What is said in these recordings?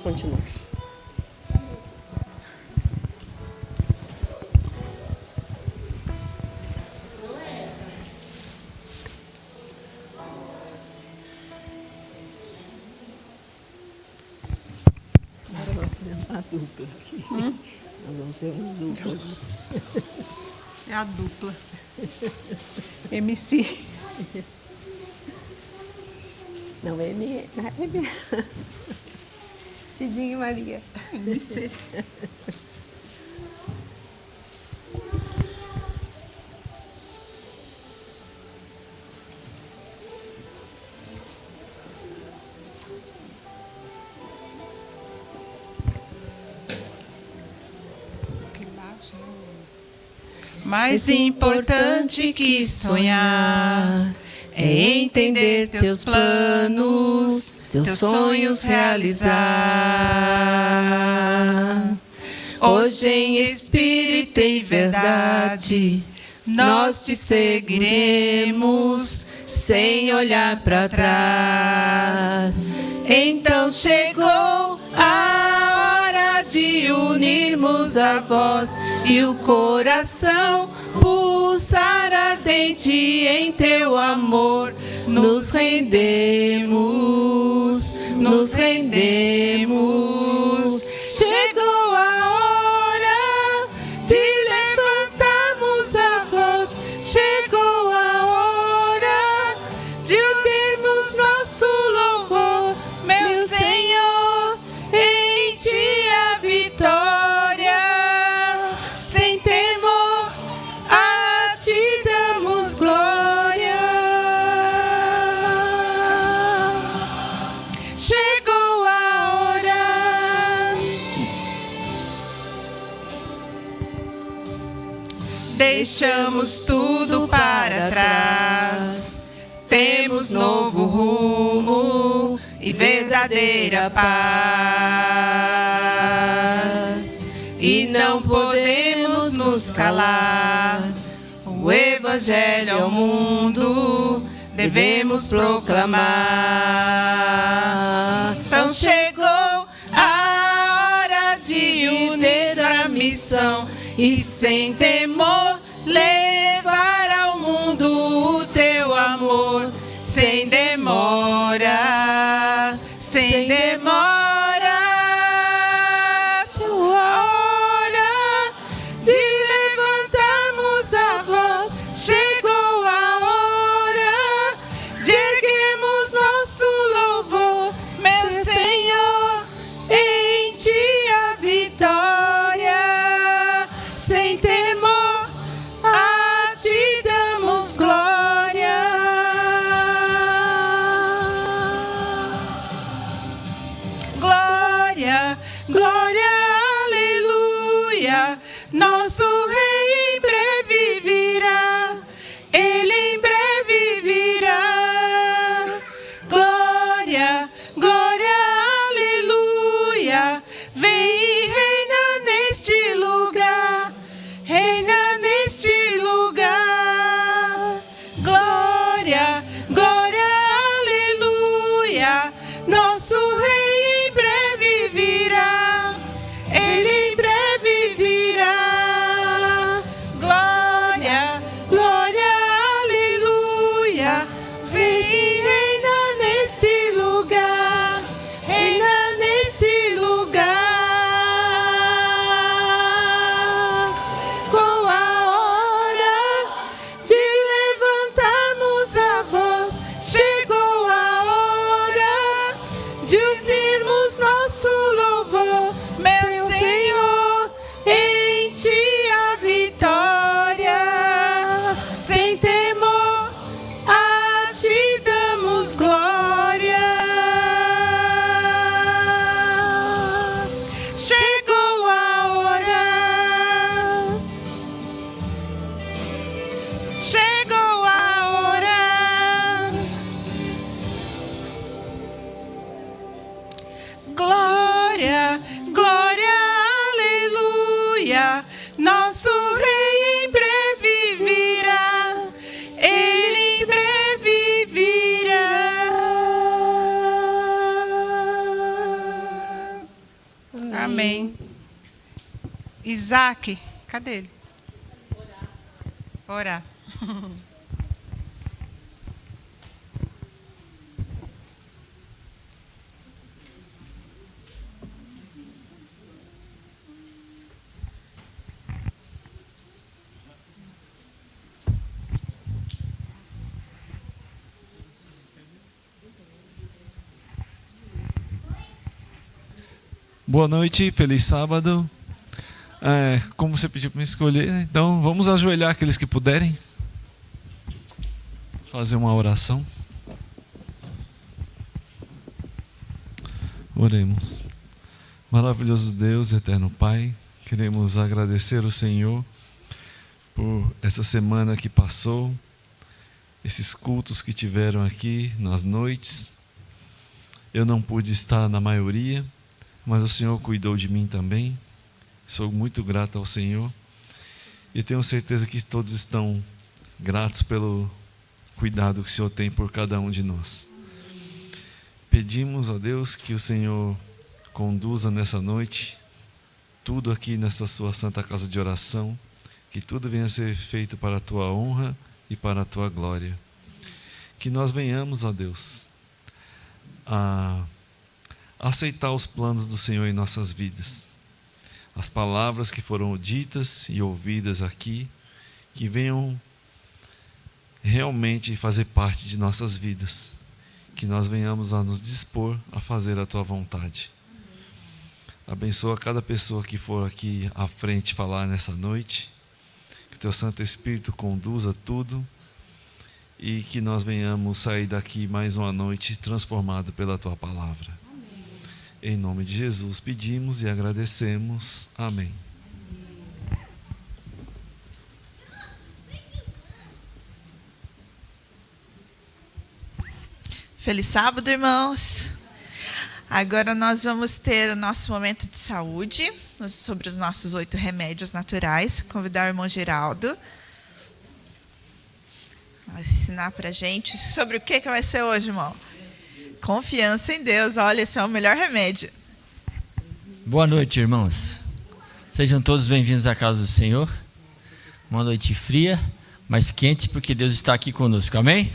continuar. Agora nós temos uma dupla aqui. Nós vamos ser uma dupla. É a dupla. MC. Não, Cidinha e Maria. MC. Mais importante que sonhar é entender teus planos, teus sonhos realizar. Hoje em espírito e verdade, nós te seguiremos sem olhar para trás. Então chegou a hora de unirmos a voz e o coração pulsar ardente em teu amor. Nos rendemos, nos rendemos. Chegou a hora de levantarmos a voz. Chegou a hora de unirmos nosso louvor, meu Senhor, em ti a vitória. Sem temor, a ti damos glória. Chegou a hora. Deixamos tudo para trás. Temos novo rumo e verdadeira paz. E não podemos nos calar. O Evangelho ao mundo devemos proclamar. Então chegou a hora de unir a missão e sem temor levar ao mundo o teu amor. Sem demora, sem demora. Chegou a hora de levantarmos a voz. Chegou a hora de erguermos nosso louvor, meu Senhor, em ti a vitória. Sem temor, a ti damos glória. Glória, glória, aleluia. Nosso Rei em breve virá. Ele em breve virá. Glória, glória, aleluia. Vem e reina neste lugar. Reina neste lugar. Glória, glória, aleluia. Nosso Rei em breve virá. Ele em breve virá. Glória, glória, aleluia. Vem e reina nesse lugar. Reina nesse lugar. Com a hora de levantarmos a voz. Chegou a hora de unirmos nosso louvor, meu Senhor, em ti a vitória. Sem temor, a ti damos glória. Chegou a hora. Chegou a hora. Glória, glória, aleluia. Nosso Rei em breve virá. Ele em breve virá. Amém. Isaac, cadê ele? Orar. Boa noite, feliz sábado. Como você pediu para me escolher, então vamos ajoelhar aqueles que puderem. Fazer uma oração. Oremos. Maravilhoso Deus, eterno Pai, queremos agradecer ao Senhor por essa semana que passou, esses cultos que tiveram aqui nas noites. Eu não pude estar na maioria, mas o Senhor cuidou de mim também. Sou muito grato ao Senhor e tenho certeza que todos estão gratos pelo cuidado que o Senhor tem por cada um de nós. Pedimos a Deus que o Senhor conduza nessa noite tudo aqui nessa sua santa casa de oração, que tudo venha a ser feito para a tua honra e para a tua glória. Que nós venhamos, ó Deus, a aceitar os planos do Senhor em nossas vidas. As palavras que foram ditas e ouvidas aqui, que venham realmente fazer parte de nossas vidas. Que nós venhamos a nos dispor a fazer a tua vontade. Abençoa cada pessoa que for aqui à frente falar nessa noite. Que o teu Santo Espírito conduza tudo. E que nós venhamos sair daqui mais uma noite transformado pela tua palavra. Em nome de Jesus pedimos e agradecemos. Amém. Feliz sábado, irmãos. Agora nós vamos ter o nosso momento de saúde, sobre os nossos 8 remédios naturais. Convidar o irmão Geraldo a ensinar para a gente sobre o que vai ser hoje, irmão. Confiança em Deus. Olha, esse é o melhor remédio. Boa noite, irmãos. Sejam todos bem-vindos à casa do Senhor. Uma noite fria, mas quente, porque Deus está aqui conosco. Amém?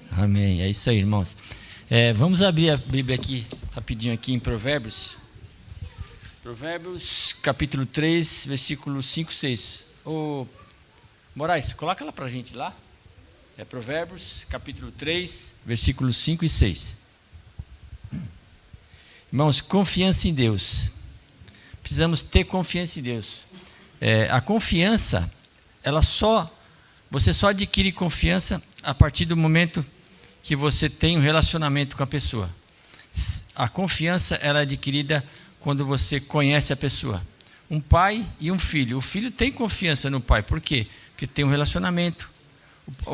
Amém. É isso aí, irmãos. Vamos abrir a Bíblia aqui, rapidinho aqui em Provérbios. Provérbios, capítulo 3, versículos 5 e 6. Ô, Moraes, coloca lá para a gente lá. Provérbios, capítulo 3, versículos 5 e 6. Irmãos, confiança em Deus. Precisamos ter confiança em Deus. A confiança, você só adquire confiança a partir do momento que você tem um relacionamento com a pessoa. A confiança ela é adquirida quando você conhece a pessoa. Um pai e um filho. O filho tem confiança no pai. Por quê? Porque tem um relacionamento.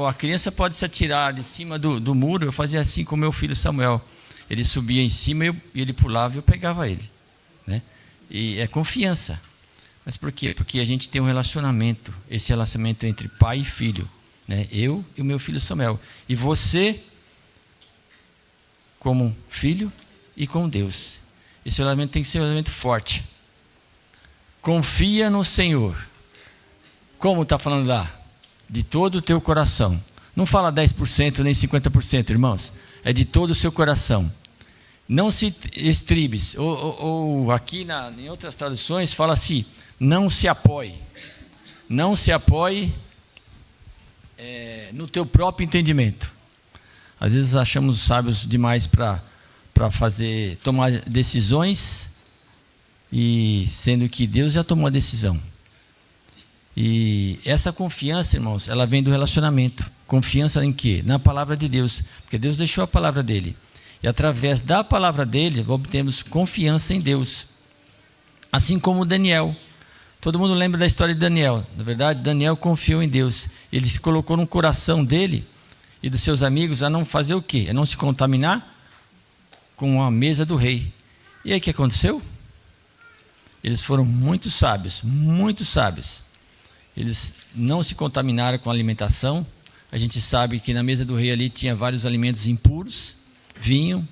A criança pode se atirar de cima do muro. Eu fazia assim com meu filho Samuel. Ele subia em cima e ele pulava e eu pegava ele, né? E é confiança. Mas por quê? Porque a gente tem um relacionamento. Esse relacionamento entre pai e filho, né? Eu e o meu filho Samuel. E você, como filho e com Deus. Esse relacionamento tem que ser um relacionamento forte. Confia no Senhor. Como está falando lá? De todo o teu coração. Não fala 10% nem 50%, irmãos. É de todo o seu coração. Não se estribes. Ou aqui em outras traduções fala assim, não se apoie. Não se apoie no teu próprio entendimento. Às vezes achamos sábios demais para tomar decisões, e sendo que Deus já tomou a decisão. E essa confiança, irmãos, ela vem do relacionamento. Confiança em quê? Na palavra de Deus. Porque Deus deixou a palavra dele. E através da palavra dele, obtemos confiança em Deus. Assim como Daniel. Todo mundo lembra da história de Daniel. Na verdade, Daniel confiou em Deus. Ele se colocou no coração dele e dos seus amigos a não fazer o quê? A não se contaminar com a mesa do rei. E aí o que aconteceu? Eles foram muito sábios, muito sábios. Eles não se contaminaram com a alimentação. A gente sabe que na mesa do rei ali tinha vários alimentos impuros, vinho,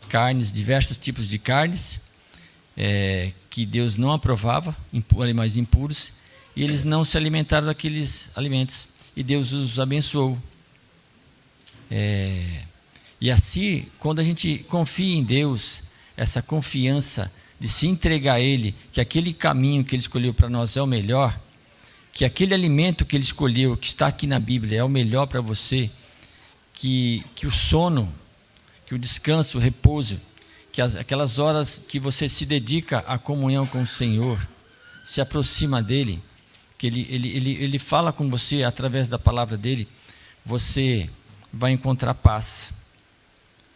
carnes, diversos tipos de carnes, que Deus não aprovava, animais impuros, e eles não se alimentaram daqueles alimentos, e Deus os abençoou. E assim, quando a gente confia em Deus, essa confiança de se entregar a Ele, que aquele caminho que Ele escolheu para nós é o melhor, que aquele alimento que Ele escolheu, que está aqui na Bíblia, é o melhor para você, que o sono, que o descanso, o repouso, que aquelas horas que você se dedica à comunhão com o Senhor, se aproxima dEle, que Ele fala com você através da palavra dEle, você vai encontrar paz.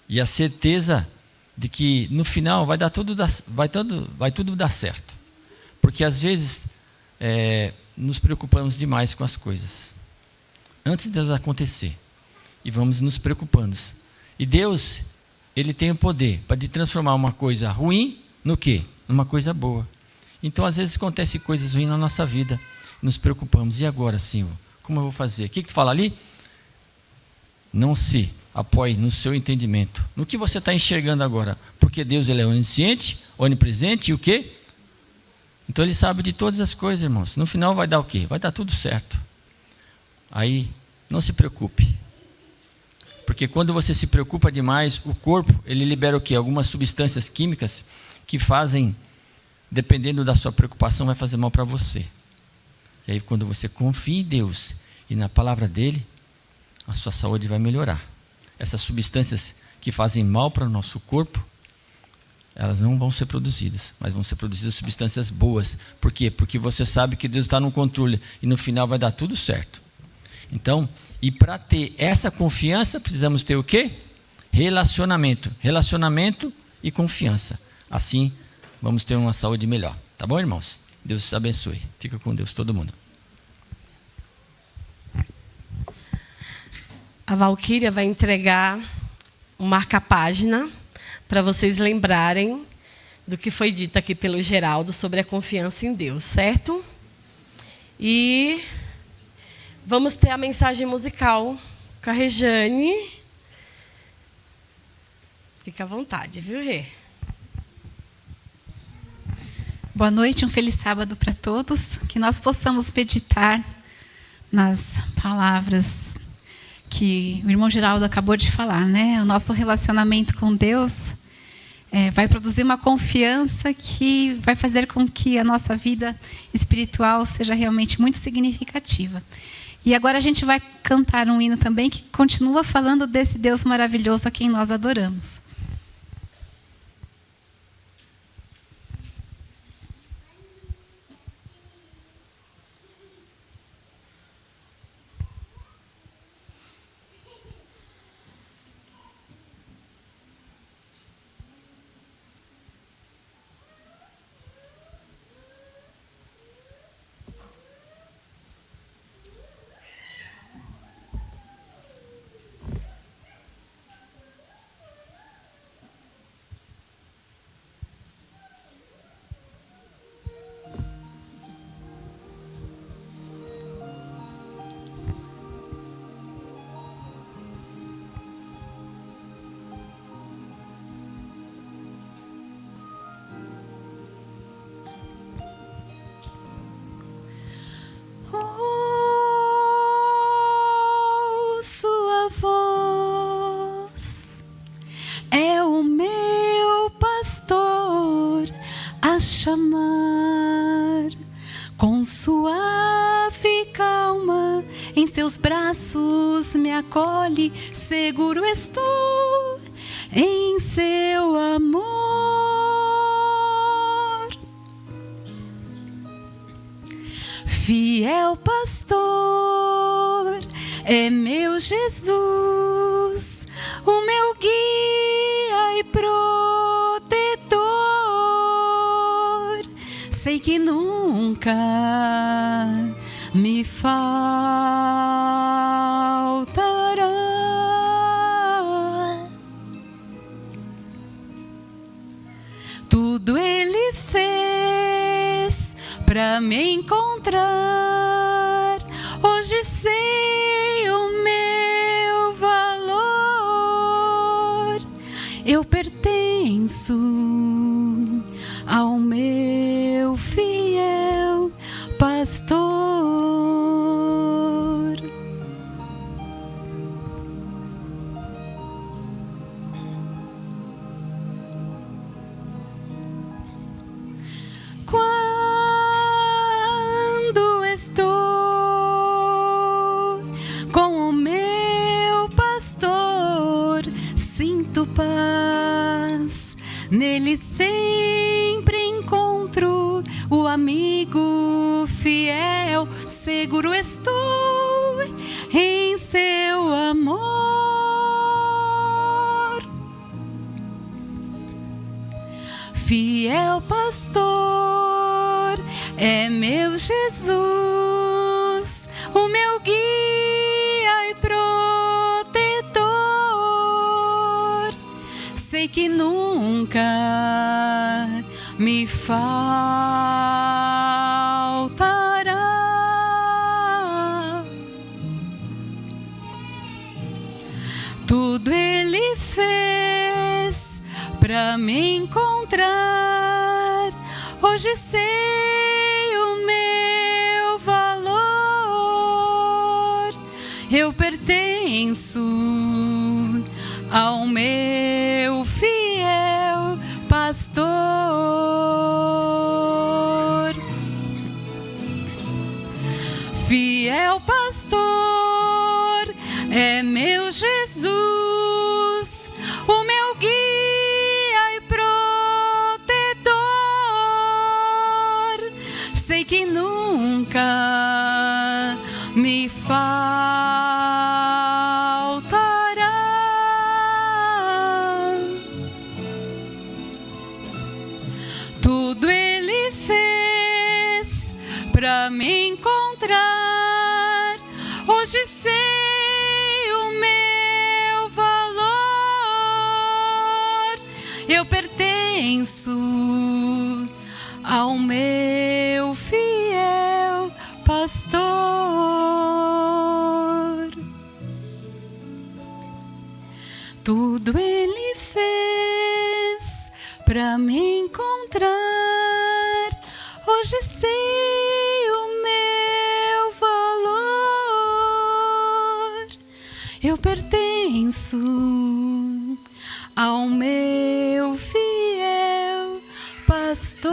E a certeza de que no final vai tudo dar certo. Porque às vezes nos preocupamos demais com as coisas, antes delas acontecer. E vamos nos preocupando. E Deus, Ele tem o poder para transformar uma coisa ruim no quê? Numa coisa boa. Então às vezes acontecem coisas ruins na nossa vida, nos preocupamos. E agora, Senhor? Como eu vou fazer? O que tu fala ali? Não se apoie no seu entendimento, no que você está enxergando agora, porque Deus, Ele é onisciente, onipresente e o quê? Então Ele sabe de todas as coisas, irmãos. No final vai dar o quê? Vai dar tudo certo. Aí, não se preocupe, porque quando você se preocupa demais, o corpo, ele libera o quê? Algumas substâncias químicas que fazem, dependendo da sua preocupação, vai fazer mal para você. E aí quando você confia em Deus e na palavra dEle, a sua saúde vai melhorar. Essas substâncias que fazem mal para o nosso corpo, elas não vão ser produzidas, mas vão ser produzidas substâncias boas. Por quê? Porque você sabe que Deus está no controle e no final vai dar tudo certo. Então, e para ter essa confiança, precisamos ter o quê? Relacionamento. Relacionamento e confiança. Assim, vamos ter uma saúde melhor. Tá bom, irmãos? Deus abençoe. Fica com Deus todo mundo. A Valquíria vai entregar um marca-página para vocês lembrarem do que foi dito aqui pelo Geraldo sobre a confiança em Deus, certo? E vamos ter a mensagem musical com a Rejane. Fica à vontade, viu, Rê? Boa noite, um feliz sábado para todos. Que nós possamos meditar nas palavras que o irmão Geraldo acabou de falar, né? O nosso relacionamento com Deus vai produzir uma confiança que vai fazer com que a nossa vida espiritual seja realmente muito significativa. E agora a gente vai cantar um hino também que continua falando desse Deus maravilhoso a quem nós adoramos. Sua voz é o meu pastor a chamar, com suave calma em seus braços me acolhe, seguro estou em seu amor. Fiel pastor é meu Jesus, o meu guia e protetor. Sei que nunca me faltará. Tudo Ele fez pra me encontrar. Hoje sei o meu valor. Eu pertenço ao meu fiel pastor. Quando estou com o meu pastor, sinto paz, nele sempre encontro o amigo fiel, seguro estou em seu amor. Fiel pastor é meu Jesus, o meu guia e protetor. Sei que nunca me faltará. Tudo ele fez pra me encontrar. Hoje sei o meu valor. Eu pertenço ao meu fiel pastor. Fiel pastor é meu Jesus, o meu guia e protetor. Sei que nunca me faltará. Tudo ele fez pra me encontrar. Hoje sei o meu valor. Eu pertenço ao meu fiel pastor. Tudo ele fez pra me encontrar. Hoje sei o meu valor. Eu pertenço ao meu fiel pastor.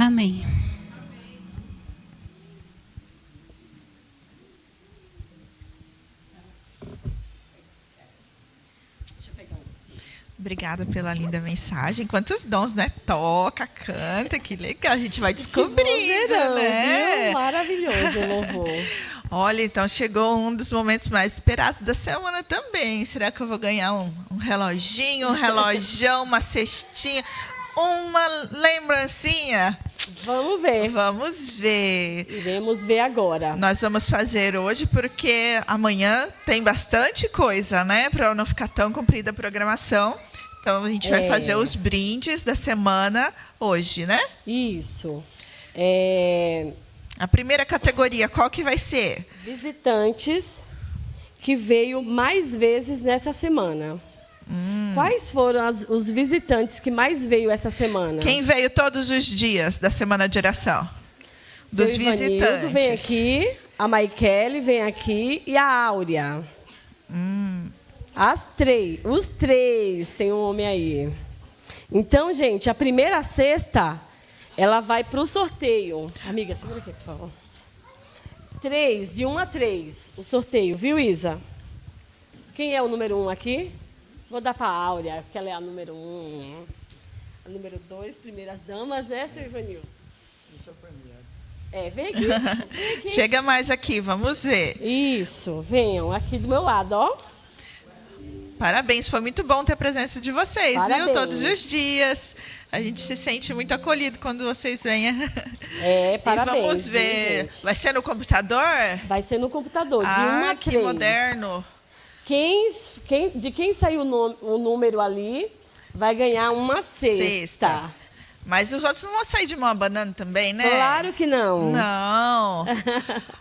Amém. Obrigada pela linda mensagem. Quantos dons, né? Toca, canta, que legal. A gente vai descobrindo, né? Viu? Maravilhoso o louvor. Olha, então chegou um dos momentos mais esperados da semana também. Será que eu vou ganhar um reloginho, um relojão, uma cestinha, uma lembrancinha? Vamos ver. Vamos ver. Iremos ver agora. Nós vamos fazer hoje porque amanhã tem bastante coisa, né? Para não ficar tão comprida a programação. Então a gente vai fazer os brindes da semana hoje, né? Isso. A primeira categoria, qual que vai ser? Visitantes que veio mais vezes nessa semana. Quais foram os visitantes que mais veio essa semana? Quem veio todos os dias da semana de oração? Dos Seu Ivanildo visitantes. vem aqui, a Maikele vem aqui e a Áurea. Os três, tem um homem aí. Então, gente, a primeira cesta, ela vai para o sorteio. Amiga, segura aqui, por favor. 3, de 1 a 3, o sorteio, viu, Isa? Quem é o número 1 aqui? Vou dar para a Áurea, porque ela é a número 1. A número 2, primeiras damas, né, seu Ivanildo? Vem aqui. Chega mais aqui, vamos ver. Isso, venham aqui do meu lado, ó. Parabéns, foi muito bom ter a presença de vocês, Parabéns. viu? Todos os dias. A gente se sente muito acolhido quando vocês vêm. Parabéns. E vamos ver. Viu, gente? Vai ser no computador? Vai ser no computador, de 1 a 3. Que moderno. De quem sair o número ali, vai ganhar uma cesta. Mas os outros não vão sair de mão abanando também, né? Claro que não. Não.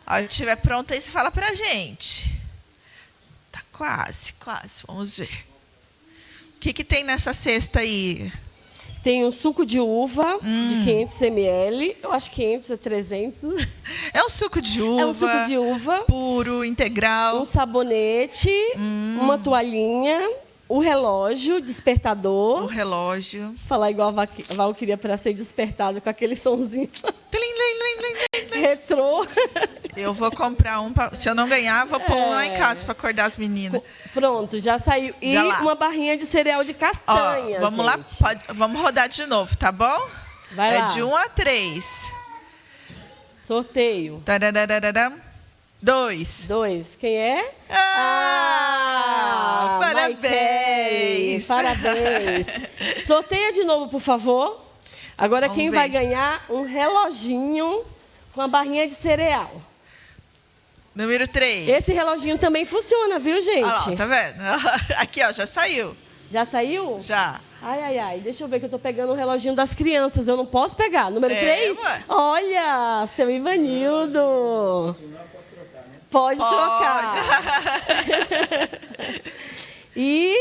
Quando estiver pronto aí, você fala pra gente. Tá quase. Vamos ver. O que tem nessa cesta aí? Tem um suco de uva de 500 ml. Eu acho que 500 a 300. É um suco de uva. É um suco de uva. Puro, integral. Um sabonete, uma toalhinha, o relógio, despertador. O relógio. Falar igual a Val queria para ser despertado com aquele sonzinho. Tlim, lim, lim, lim. Retrô. Eu vou comprar um. Se eu não ganhar, vou pôr um lá em casa para acordar as meninas. Pronto, já saiu. E Já lá. uma barrinha de cereal de Ó, castanha. vamos lá, vamos rodar de novo, tá bom? Vai é lá. de 1 a 3. Sorteio. 2. 2. Quem é? Parabéns! Parabéns. Sorteia de novo, por favor. Agora Vamos quem ver. vai ganhar um reloginho com a barrinha de cereal. Número 3. Esse reloginho também funciona, viu, gente? Olha lá, tá vendo? Aqui, ó, já saiu. Já saiu? Já. Ai. Deixa eu ver que eu tô pegando o reloginho das crianças. Eu não posso pegar. Número 3? ué. Olha, seu Ivanildo. Pode trocar. E...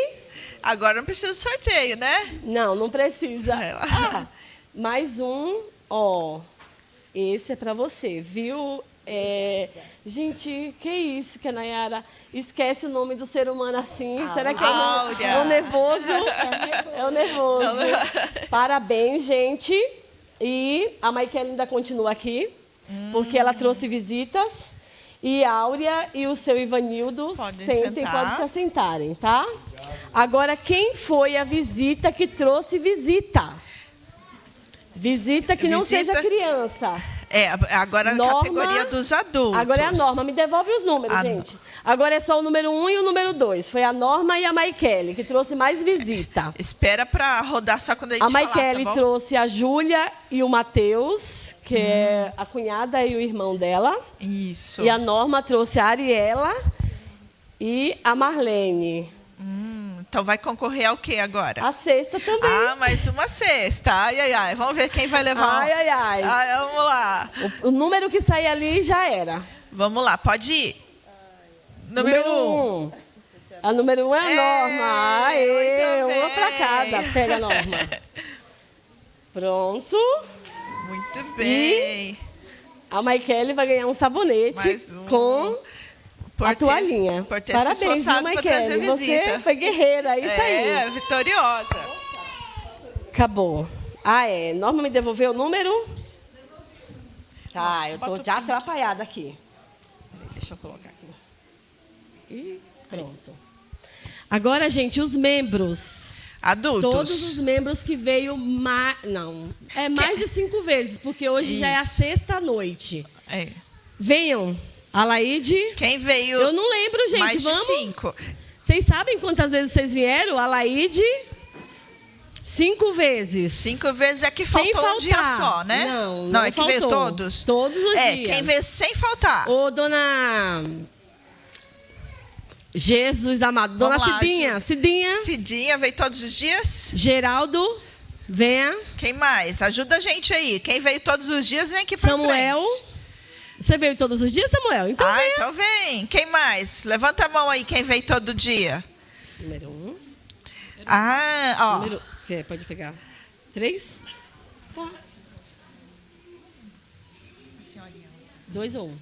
Agora não precisa de sorteio, né? Não precisa. É. Mais um, ó. Esse é pra você, viu? Gente, que isso que a Nayara esquece o nome do ser humano assim? Será que é Áurea. o nervoso? É o nervoso. Parabéns, gente. E a Maikele ainda continua aqui, porque ela trouxe visitas. E a Áurea e o seu Ivanildo Podem podem se assentarem, tá? Agora, quem foi a visita que trouxe visita? Visita que não Visita- seja criança. Agora a Norma. categoria dos adultos. Agora é a Norma. Me devolve os números, gente. Agora é só o número 1 e o número 2. Foi a Norma e a Maikele que trouxe mais visita. Espera pra rodar só quando a gente A falar, Maikele tá bom? trouxe a Júlia e o Matheus, que é a cunhada e o irmão dela. Isso. E a Norma trouxe a Ariela e a Marlene. Então vai concorrer ao quê agora? A sexta também. Mais uma cesta. Ai. Vamos ver quem vai levar. Ai. Vamos lá. O número que sair ali já era. Vamos lá, pode ir. Número 1. A número 1 é a Norma. Aê, muito uma pra bem. cada. Pega a Norma. Pronto. Muito bem. A Maikele vai ganhar um sabonete Mais um. com Por a toalhinha. Por ter Parabéns, se viu, esforçado pra Maikele? trazer Você visita. foi guerreira. É isso aí. Vitoriosa. Acabou. Norma me devolveu o número? Tá, eu tô já atrapalhada aqui. Peraí, deixa eu colocar aqui. E pronto. Agora, gente, os membros. Adultos. Todos os membros que veio mais de 5 vezes, porque hoje já é a Isso. sexta noite. Venham. Alaide. Quem veio? Eu não lembro, gente. Mais de Vamos? 5. Vocês sabem quantas vezes vocês vieram? Alaide. 5 vezes. 5 vezes é que Sem faltou um dia faltar. só, né? Não é que veio faltou. todos? Todos os dias. Quem veio sem faltar. Ô, dona... Jesus amado. Dona Vamos lá, Cidinha. Cidinha. Cidinha veio todos os dias. Geraldo. Venha. Quem mais? Ajuda a gente aí. Quem veio todos os dias, vem aqui pra Samuel. frente. Você veio todos os dias, Samuel? Então venha. Então vem. Quem mais? Levanta a mão aí, quem veio todo dia. Número 1. Ó. Pode pegar. 3? Tá. 2 ou 1?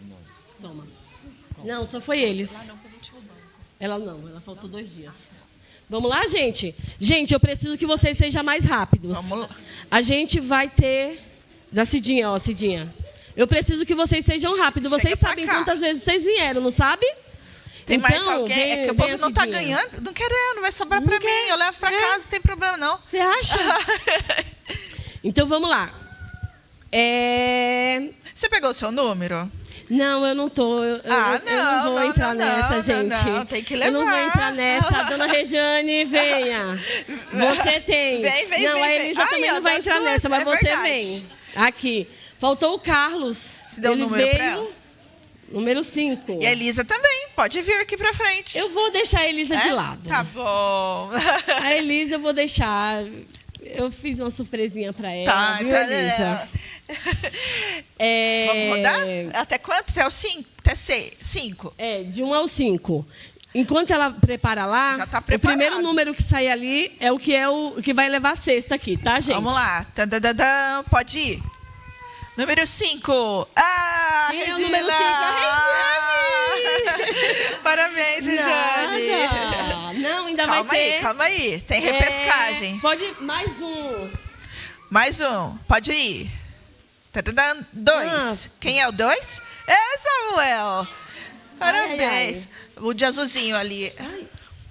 Toma. Não, só foi eles. Ela faltou 2 dias. Vamos lá, gente? Gente, eu preciso que vocês sejam mais rápidos. Vamos lá. A gente vai ter... Da Cidinha, ó, Cidinha. Eu preciso que vocês sejam rápidos. Chega Vocês pra sabem cá. quantas vezes vocês vieram, não sabe? Tem então, mais alguém? É que o povo não tá Cidinha. ganhando, não querendo, vai sobrar pra mim. Eu levo pra casa, não tem problema não. Você acha? Então, vamos lá. Você pegou o seu número? Não, eu não tô. Eu não vou entrar nessa, gente. Não, tem que Eu não vou levar. entrar nessa. Dona Regiane, venha. Você tem. Vem, não, a Elisa Aí, também ó, não vai das entrar duas, nessa, mas é você verdade. vem. Aqui. Faltou o Carlos. Você deu o Ele número pra veio. ela? Número 5. E a Elisa também, pode vir aqui pra frente. Eu vou deixar a Elisa de lado. Tá bom. A Elisa eu vou deixar. Eu fiz uma surpresinha para ela, Tá, viu, então, Elisa? Vamos rodar? Até quanto? Até o 5? Até 5. De 1 ao 5. Enquanto ela prepara lá, Já tá o preparado. primeiro número que sair ali é o que vai levar a cesta aqui, tá, gente? Vamos lá. Tadadadã. Pode ir. Número 5. Ah, Quem é o Regina! número 5? Parabéns, Regiane. Nada. Não, ainda vai ter. Calma aí. Tem repescagem. Pode mais um. Mais um. Pode ir. Tadadã. 2. Quem é o 2? É, Samuel. Parabéns. O de azulzinho ali. Ai,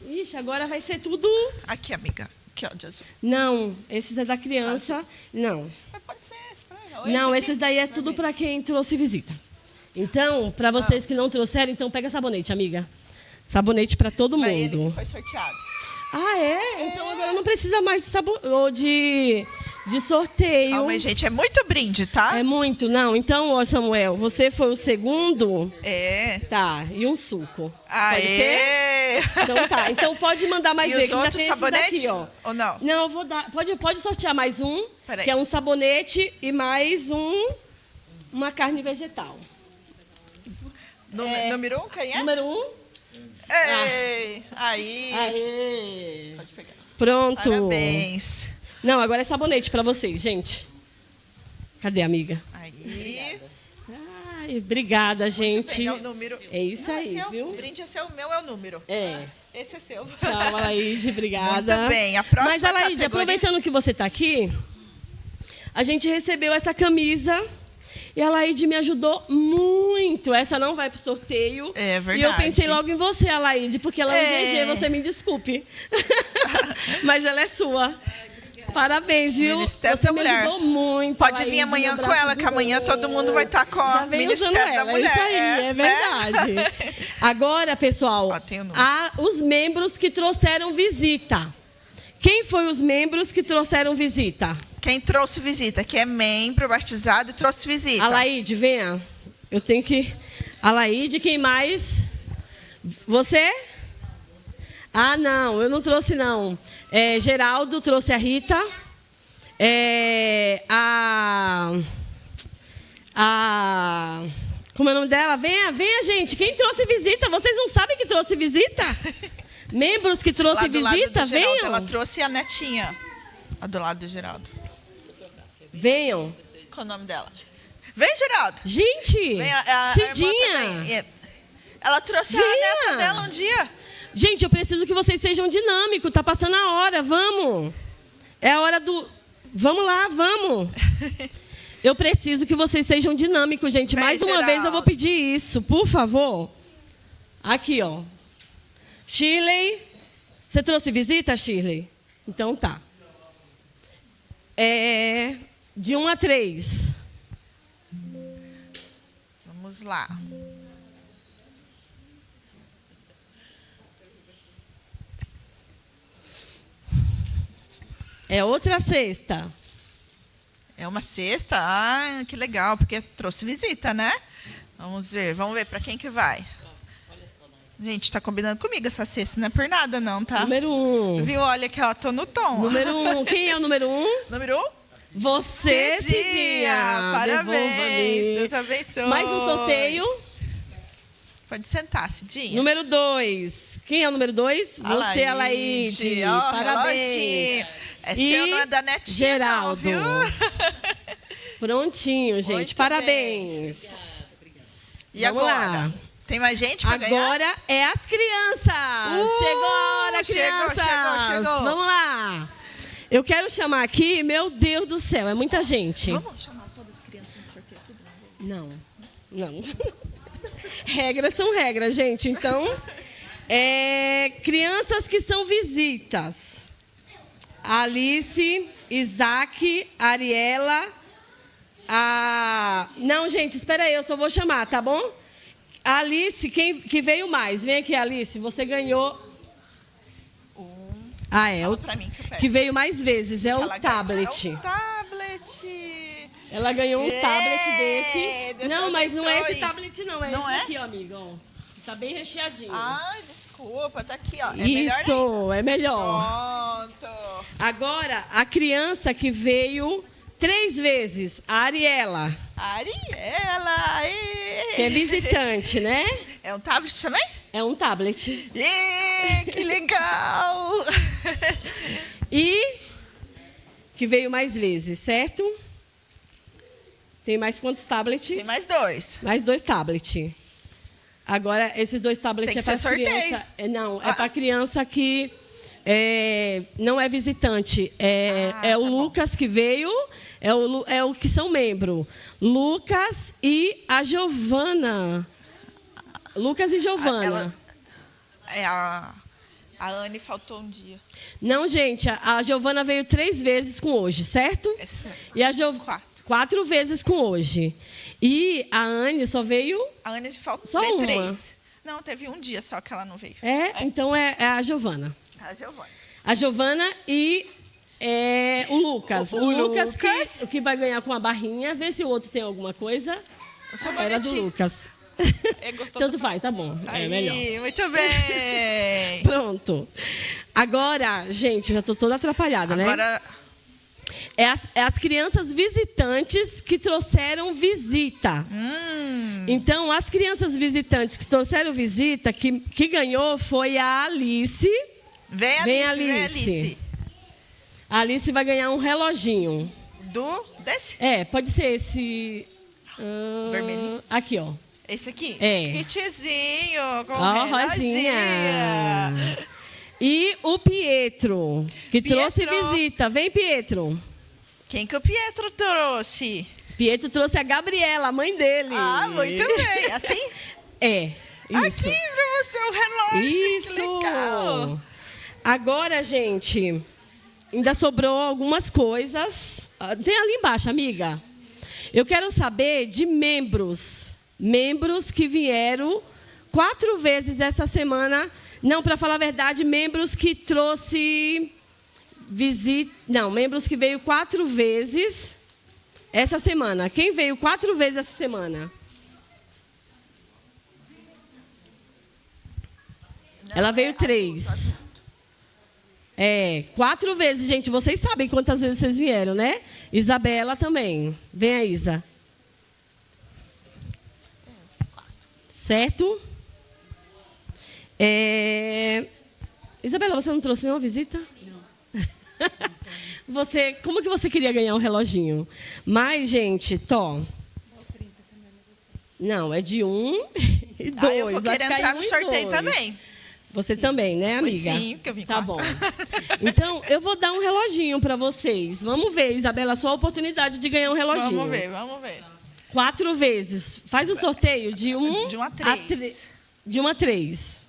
ixi, agora vai ser tudo... Aqui, amiga. Aqui, ó, de azul. Não, esses é da criança. Não. Mas pode ser esse, pra ela. Ou Não, esse esses daí é tudo para quem trouxe visita. Então, para vocês que não trouxeram, então pega sabonete, amiga. Sabonete para todo Pra ele que mundo. foi sorteado. Ah, é? Então agora não precisa mais de ou de sorteio. Calma aí, gente. É muito brinde, tá? É muito, não. Então, ó, Samuel, você foi o segundo. É. Tá, e um suco. Aê! Pode ser? Então tá. Então pode mandar mais E ver, os que ainda outros tem esses sabonetes? daqui, ó. Ou não? Não, eu vou dar. Pode sortear mais um, Peraí. que é um sabonete e mais uma carne vegetal. Número 1, quem é? Número 1. Ei! Aí. Aê! Pode pegar. Pronto. Parabéns. Não, agora é sabonete para vocês, gente. Cadê, amiga? Aí. Ai, obrigada, gente. Bem, é o número. É isso Não, aí, esse é viu? O brinde é seu, o meu é o número. É. Esse é seu. Tchau, Alaide, obrigada. Muito bem, a próxima Mas, Alaide, categoria- aproveitando que você está aqui, a gente recebeu essa camisa e a Alaide me ajudou muito. Essa não vai para o sorteio. É verdade. E eu pensei logo em você, Alaide, porque ela é um GG, você me desculpe. Mas ela é sua. Parabéns, viu? Ministério Você da me Mulher. ajudou muito. Pode Alaide, vir amanhã meu com braço ela, que amanhã virou. todo mundo vai estar com Já o vem Ministério usando da ela, Mulher. é isso aí, é verdade. Agora, pessoal, Ó, tem o número. os membros que trouxeram visita. Quem foi os membros que trouxeram visita? Quem trouxe visita, que é membro batizado e trouxe visita. Alaide, venha. Eu tenho que... Alaide, quem mais? Você? Ah, não, eu não trouxe, não. Geraldo trouxe a Rita. Como é o nome dela? Venha, gente. Quem trouxe visita? Vocês não sabem que trouxe visita? Membros que trouxe Lá do lado visita, do Geraldo, venham. ela trouxe a netinha. Lá do lado do Geraldo. Venham. Qual é o nome dela? Vem, Geraldo. Gente, Vem, a irmã Cidinha. também. Ela trouxe Venha. a neta dela um dia. Gente, eu preciso que vocês sejam dinâmicos. Tá passando a hora, vamos. É a hora do... Vamos lá, vamos. Eu preciso que vocês sejam dinâmicos, gente. Vem, Mais uma Geraldo. vez eu vou pedir isso, por favor. Aqui, ó. Shirley. Você trouxe visita, Shirley? Então tá. De 1 a 3. Vamos lá. É outra cesta. É uma cesta? Ah, que legal, porque trouxe visita, né? Vamos ver para quem que vai. Gente, tá combinando comigo essa cesta, não é por nada não, tá? Número 1. Viu? Olha que ó, tô no tom. Número 1. Quem é o número 1? Número 1? Você, Cidinha. Parabéns. Devolva-me. Deus abençoe. Mais um sorteio. Pode sentar, Cidinha. Número 2. Quem é o número 2? Você, Alaide. Ó, Parabéns. reloginho. É E seu, não é da netinha, Geraldo. não, viu? Prontinho, gente. Muito Parabéns. E Vamos agora? lá. Tem mais gente para ganhar? Agora é as crianças. Chegou a hora, crianças. Chegou. Vamos lá. Eu quero chamar aqui, meu Deus do céu, é muita gente. Vamos chamar todas as crianças no sorteio tudo? Não. Regras são regras, gente. Então, crianças que são visitas. Alice, Isaac, Ariela. Não, gente, espera aí, eu só vou chamar, tá bom? Alice, que veio mais? Vem aqui, Alice, você ganhou... Fala pra mim que eu pego. que veio mais vezes, é o Ela tablet. ganhou. É o tablet. Ela ganhou um tablet desse. Deus Não, mas não é esse abençoe. tablet, não. É Não esse é? aqui, ó, amigo. Ó. Tá bem recheadinho. Ai, deixa eu Desculpa, tá aqui, ó. É melhor Isso, é melhor. Pronto. Agora, a criança que veio 3 vezes, a Ariela, Ariela, que é visitante, né? É um tablet também? É um tablet. Que legal! E que veio mais vezes, certo? Tem mais quantos tablets? Tem mais 2. Mais 2 tablets. Agora, esses 2 tablets Tem que é para ser sorteio. criança. Não, é para criança que não é visitante. É o Lucas que veio, é o que são membros. Lucas e a Giovana. Lucas e Giovana. A Anne faltou um dia. Não, gente, a Giovana veio 3 vezes com hoje, certo? E a Giovana 4 vezes com hoje. E a Anne só veio... A Anne faltou só uma. 3. Não, teve um dia só que ela não veio. Então é a Giovana. A Giovana. A Giovana e o Lucas. O Lucas que vai ganhar com a barrinha. Vê se o outro tem alguma coisa. Era do Lucas. Tanto faz, tá bom. Aí, é melhor. Muito bem. Pronto. Agora, gente, já estou toda atrapalhada, né? Agora... É as crianças visitantes que trouxeram visita. Então, as crianças visitantes que trouxeram visita, que ganhou foi a Alice. Vem, Alice. A Alice vai ganhar um reloginho. Desse? Pode ser esse... vermelhinho? Aqui, ó. Esse aqui? Kitzinho, com rosinha. E o Pietro, que trouxe visita. Vem, Pietro. Quem que o Pietro trouxe? Pietro trouxe a Gabriela, a mãe dele. Muito bem. Assim? Isso. Aqui pra você o relógio. Isso. Que legal. Agora, gente, ainda sobrou algumas coisas. Tem ali embaixo, amiga. Eu quero saber de membros que vieram 4 vezes essa semana. Não, para falar a verdade, membros que trouxe visita. Não, membros que veio 4 vezes essa semana. Quem veio 4 vezes essa semana? Ela veio 3. 4 vezes, gente. Vocês sabem quantas vezes vocês vieram, né? Isabela também. Vem aí, Isa. Certo? Isabela, você não trouxe nenhuma visita? Não. Como que você queria ganhar um reloginho? Mas, gente, não, é de 1 e 2. Eu vou querer entrar no sorteio também. Você também, né, amiga? Sim, porque eu vim Tá bom. Então, eu vou dar um reloginho para vocês. Vamos ver, Isabela, a sua oportunidade de ganhar um reloginho. Vamos ver. 4 vezes. Faz o sorteio de 1 de 1 a 3. De 1 a 3.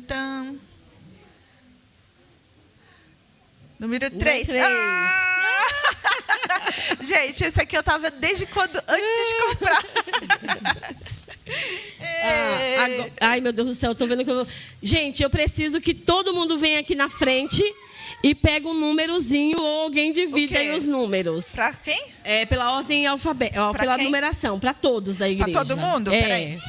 Tan. Número 3. Gente, esse aqui eu tava desde antes de comprar. Ai, meu Deus do céu, eu tô vendo que Gente, eu preciso que todo mundo venha aqui na frente e pegue um númerozinho ou alguém divida aí os números. Pra quem? Pela ordem alfabética, pela quem? numeração, para todos da igreja. Pra todo mundo? Peraí.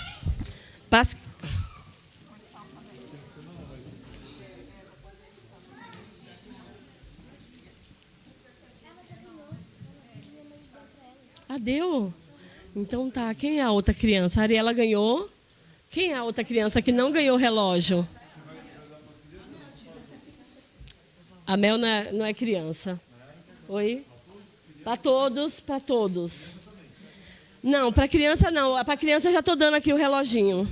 Deu? Então tá. Quem é a outra criança? A Ariela ganhou. Quem é a outra criança que não ganhou o relógio? A Mel não é criança. Oi? Para todos. Não, para criança não. Para criança eu já estou dando aqui o reloginho.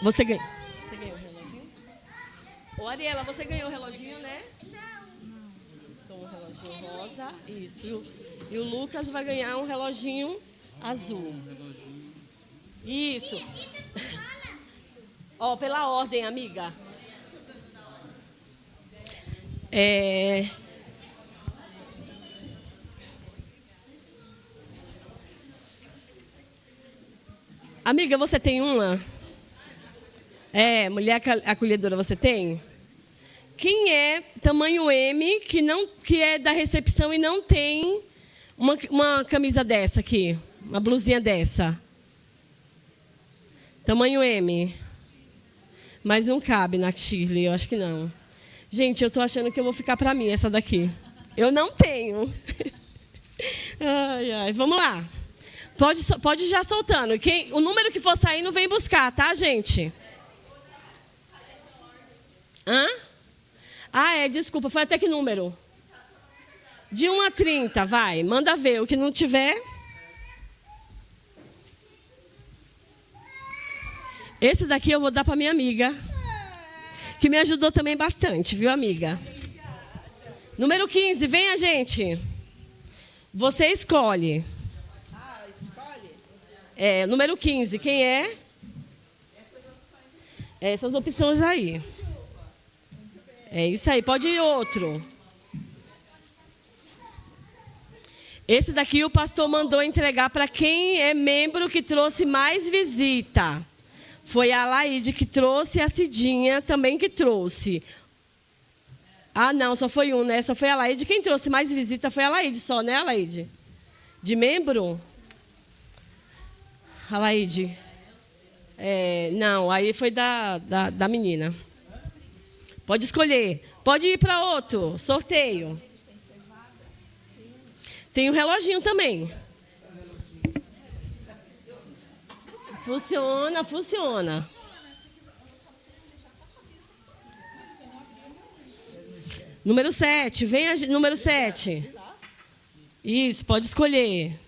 Você ganhou o reloginho? Ô, Ariela, você ganhou o reloginho, né? Então, um reloginho rosa. Isso. E o Lucas vai ganhar um reloginho azul. Isso. Pela ordem, amiga. Amiga, você tem uma? Mulher acolhedora, você tem? Quem é tamanho M, que é da recepção e não tem uma camisa dessa aqui? Uma blusinha dessa? Tamanho M. Mas não cabe na Shirley, eu acho que não. Gente, eu estou achando que eu vou ficar para mim essa daqui. Eu não tenho. Ai, ai. Vamos lá. Pode ir já soltando. O número que for sair não vem buscar, tá, gente? Hã? Ah, desculpa. Foi até que número? De 1 a 30, vai. Manda ver. O que não tiver... Esse daqui eu vou dar para minha amiga, que me ajudou também bastante, viu, amiga? Número 15, venha, gente. Você escolhe. Número 15, quem é? Essas opções aí. É isso aí, pode ir outro. Esse daqui o pastor mandou entregar para quem é membro que trouxe mais visita. Foi a Alaide que trouxe e a Cidinha também que trouxe. Ah, não, só foi um, né? Só foi a Alaide. Quem trouxe mais visita foi a Alaide só, né, Alaide? De membro? Alaide. Não, aí foi da menina. Pode escolher. Pode ir para outro. Sorteio. Tem um reloginho também. Funciona, funciona. Número 7, venha, número 7. Isso, pode escolher.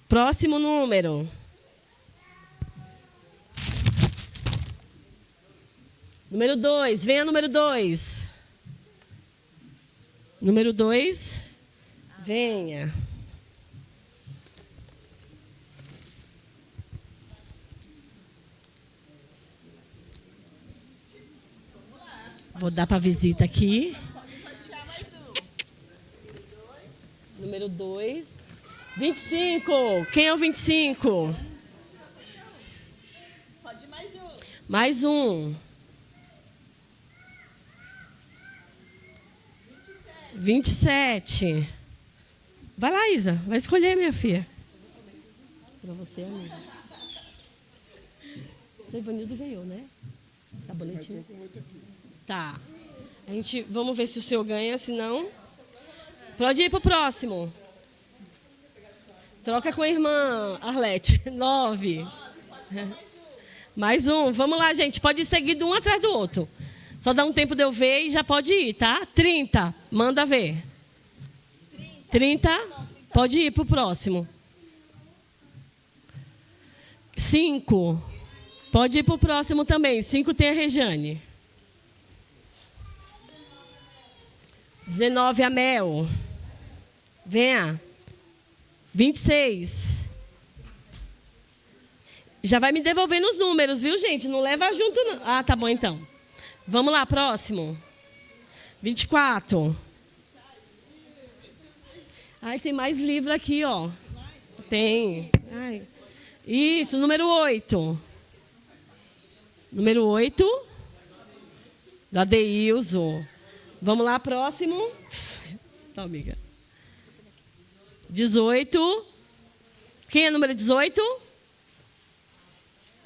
Próximo número. Número 2, venha número 2. Número 2, venha. Vou dar para visita aqui. Número 2. 25. Quem é o 25? Pode ir mais um. Mais um. 27. Vai lá, Isa. Vai escolher, minha filha. Para você, amiga. Seu Ivanildo ganhou, né? Sabonetinho. Tá. Vamos ver se o senhor ganha, se não... Pode ir para o próximo. Troca com a irmã Arlete. 9. Mais um. Vamos lá, gente. Pode ir seguido um atrás do outro. Só dá um tempo de eu ver e já pode ir, tá? 30. Manda ver. 30. Pode ir para o próximo. 5. Pode ir para o próximo também. 5 tem a Rejane. 19, a Mel. Venha. 26. Já vai me devolvendo os números, viu, gente? Não leva junto, não. Ah, tá bom, então. Vamos lá, próximo. 24. Ai, tem mais livro aqui, ó. Tem. Ai. Isso, número 8. Número 8. Da Deilzo. Vamos lá, próximo. Tá, amiga. 18. Quem é número 18?